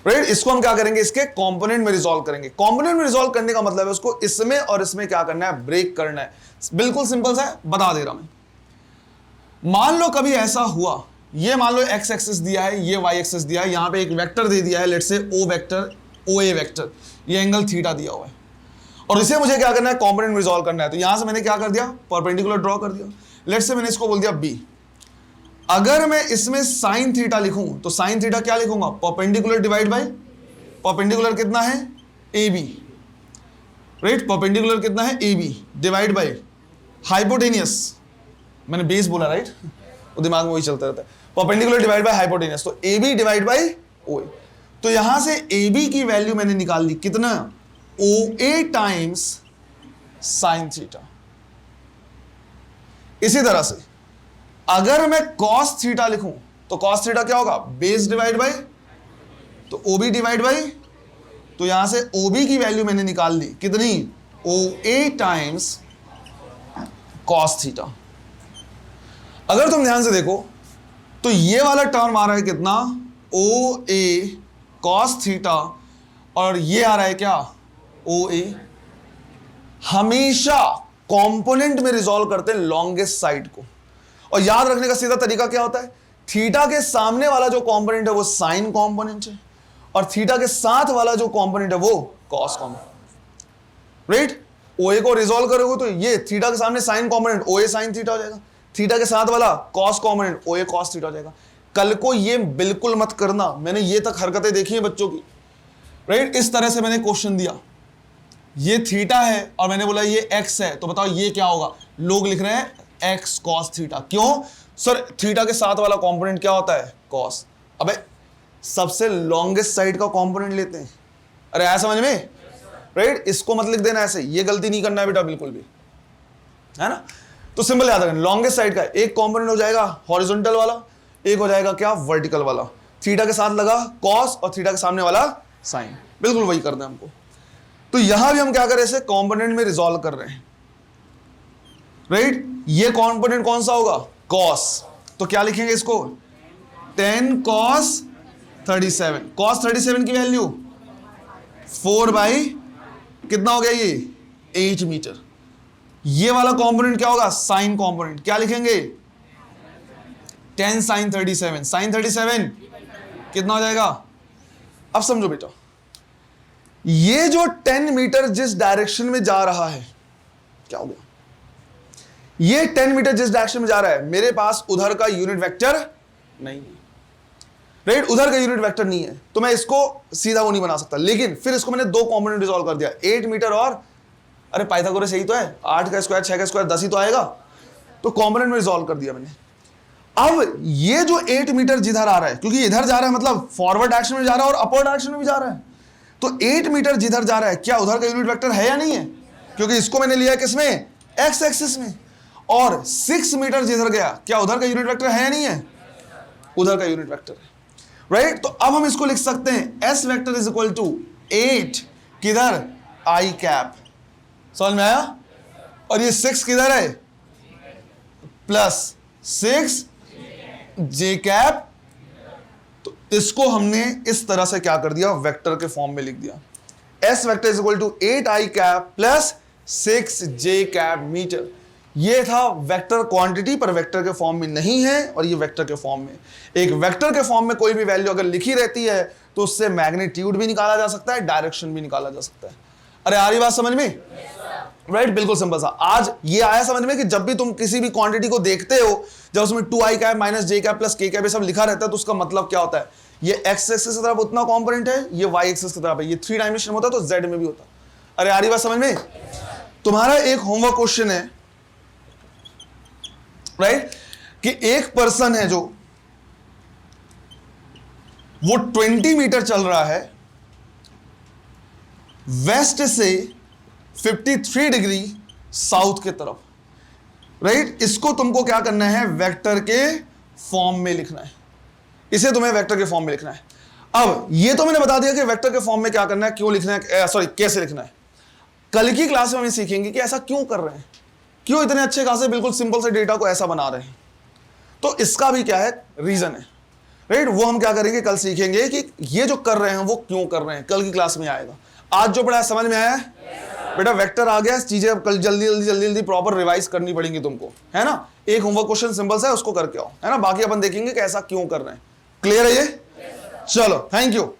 राइट। इसको हम क्या करेंगे, इसके कंपोनेंट में रिजॉल्व करेंगे। कंपोनेंट में रिजॉल्व करने का मतलब है उसको इसमें और इसमें क्या करना है, ब्रेक करना है। बिल्कुल सिंपल सा है, बता दे रहा हूं मैं। मान लो कभी ऐसा हुआ, ये मान लो एक्स एक्सिस दिया है, ये वाई एक्सिस दिया है, यहां पे एक वेक्टर दे दिया है, let's say O vector, O A vector, ये एंगल थीटा दिया हुआ है, और इसे मुझे क्या करना है, कंपोनेंट में रिजॉल्व करना है। तो यहां से मैंने क्या कर दिया, परपेंडिकुलर ड्रॉ कर दिया। लेट्स से मैंने इसको बोल दिया बी। अगर मैं इसमें साइन थीटा लिखूं तो साइन थीटा क्या लिखूंगा, परपेंडिकुलर डिवाइड बाय, परपेंडिकुलर कितना है, ए बी, राइट। परपेंडिकुलर कितना है, A B, divide by hypotenuse, मैंने बेस बोला राइट, वो दिमाग में वही चलता रहता है। परपेंडिकुलर डिवाइड बाय हाइपोटेनियस, तो ए बी डिवाइड बाय ओ ए। तो यहां से ए बी की वैल्यू मैंने निकाल ली, कितना, ओ ए टाइम्स साइन थीटा। इसी तरह से अगर मैं कॉस थीटा लिखूं तो कॉस थीटा क्या होगा, बेस डिवाइड बाय, तो ओ बी डिवाइड बाय, तो यहां से ओ बी की वैल्यू मैंने निकाल ली, कितनी, ओ ए टाइम्स कॉस थीटा। अगर तुम ध्यान से देखो तो ये वाला टर्म आ रहा है कितना, ओ ए कॉस थीटा, और ये आ रहा है क्या, ओ ए। हमेशा कंपोनेंट में रिजॉल्व करते हैं लॉन्गेस्ट साइड को, और याद रखने का सीधा तरीका क्या होता है, थीटा के सामने वाला जो कंपोनेंट है वो साइन कंपोनेंट है, और थीटा के साथ वाला जो कंपोनेंट है वो कॉस कंपोनेंट, राइट। ओए को रिजॉल्व करोगे तो ये थीटा के सामने साइन कंपोनेंट ओए साइन थीटा हो जाएगा, थीटा के साथ वाला कॉस कंपोनेंट ओए कॉस थीटा हो जाएगा। कल को ये बिल्कुल मत करना, मैंने ये तक हरकतें देखी हैं बच्चों की, राइट। इस तरह से मैंने क्वेश्चन दिया, ये थीटा है और मैंने बोला ये एक्स है, तो बताओ ये क्या होगा, लोग लिख रहे हैं एक्स कॉस थीटा। क्यों सर, थीटा के साथ वाला कंपोनेंट क्या होता है, कॉस। अबे सबसे लॉन्गेस्ट साइड का कंपोनेंट लेते हैं, अरे आया समझ में, राइट। इसको मत लिख देना ऐसे, ये गलती नहीं करना है बेटा बिल्कुल भी, है ना। तो सिंपल याद रखना, लॉन्गेस्ट साइड का एक कंपोनेंट हो जाएगा हॉरिजॉन्टल वाला, एक हो जाएगा क्या, वर्टिकल वाला। थीटा के साथ लगा कॉस और थीटा के सामने वाला साइन, बिल्कुल वही करना है हमको। तो यहां भी हम क्या कर रहे हैं, कंपोनेंट में रिजॉल्व कर रहे हैं, राइट। ये कंपोनेंट कौन सा होगा, कॉस, तो क्या लिखेंगे इसको, 10 cos 37, cos 37 की वैल्यू 4 बाई कितना हो गया, ये 8 मीटर। ये वाला कंपोनेंट क्या होगा, साइन कंपोनेंट, क्या लिखेंगे, 10 sin 37, sin 37 कितना हो जाएगा। अब समझो बेटा, ये जो 10 मीटर जिस डायरेक्शन में जा रहा है, क्या हो गया, ये 10 मीटर जिस डायरेक्शन में जा रहा है, मेरे पास उधर का यूनिट वेक्टर नहीं है, राइट। उधर का यूनिट वेक्टर नहीं है, तो मैं इसको सीधा वो नहीं बना सकता। लेकिन फिर इसको मैंने दो कंपोनेंट रिजॉल्व कर दिया, 8 मीटर और, अरे पाइथागोरस यही तो है, 8 का स्क्वायर 6 का स्क्वायर 10 ही तो आएगा, तो कंपोनेंट में रिजॉल्व कर दिया मैंने। अब ये जो 8 मीटर जिधर आ रहा है, क्योंकि इधर जा रहा है मतलब फॉरवर्ड डायरेक्शन में जा रहा है और अपवर्ड डायरेक्शन में भी जा रहा है, तो 8 मीटर जिधर जा रहा है क्या उधर का यूनिट वेक्टर है या नहीं है, क्योंकि इसको मैंने लिया किसमें, एक्स एक्सिस में। और 6 मीटर जिधर गया क्या उधर का यूनिट वेक्टर है या नहीं है, उधर का यूनिट वेक्टर है, राइट। तो अब हम इसको लिख सकते हैं S vector is equal to 8 किधर, आई कैप, समझ में आया। और ये 6 किधर है, प्लस 6 जे कैप। तो इसको हमने इस तरह से क्या कर दिया, वेक्टर के फॉर्म में लिख दिया, S vector is equal to 8 I cap plus 6 J cap metre. ये था वेक्टर क्वांटिटी, पर वेक्टर के फॉर्म में नहीं है, और ये वेक्टर के फॉर्म में। एक वेक्टर के फॉर्म में कोई भी वैल्यू अगर लिखी रहती है तो उससे मैग्नीट्यूड भी निकाला जा सकता है, डायरेक्शन भी निकाला जा सकता है। अरे आ रही बात समझ में, राइट, बिल्कुल सिंपल सा। आज ये आया समझ में कि जब भी तुम किसी भी क्वांटिटी को देखते हो, जब उसमें 2i cap minus j cap plus k cap ये सब लिखा रहता है, तो उसका मतलब क्या होता है, ये x एक्सिस की तरफ उतना कंपोनेंट है, ये y एक्सिस की तरफ है, ये 3 डायमेंशन होता है तो z में भी होता है। अरे आ रही बात समझ में? तुम्हारा एक होमवर्क क्वेश्चन है, राइट, कि एक पर्सन है जो वो 20 मीटर चल रहा है वेस्ट से 53 डिग्री साउथ के तरफ, राइट। इसको तुमको क्या करना है, वेक्टर के फॉर्म में लिखना है, इसे तुम्हें वेक्टर के फॉर्म में लिखना है। अब ये तो मैंने बता दिया कि वेक्टर के फॉर्म में क्या करना है, क्यों लिखना है, सॉरी कैसे लिखना है। कल की क्लास में हम सीखेंगे कि ऐसा क्यों कर रहे हैं, क्यों इतने अच्छे खासे बिल्कुल सिंपल से डेटा को ऐसा बना रहे हैं, तो इसका भी क्या है, रीजन है, राइट। वो हम क्या करेंगे, कल सीखेंगे कि ये जो कर रहे हैं वो क्यों कर रहे हैं, कल की क्लास में आएगा। आज जो पढ़ा समझ में आया है? बेटा वेक्टर आ गया, चीजें अब कल जल्दी प्रॉपर रिवाइज करनी पड़ेंगी तुमको, है ना। एक होमवर्क क्वेश्चन सिंपल सा है, उसको करके आओ, है ना। बाकी अपन देखेंगे कि ऐसा क्यों कर रहे हैं। क्लियर है ये? चलो, थैंक यू।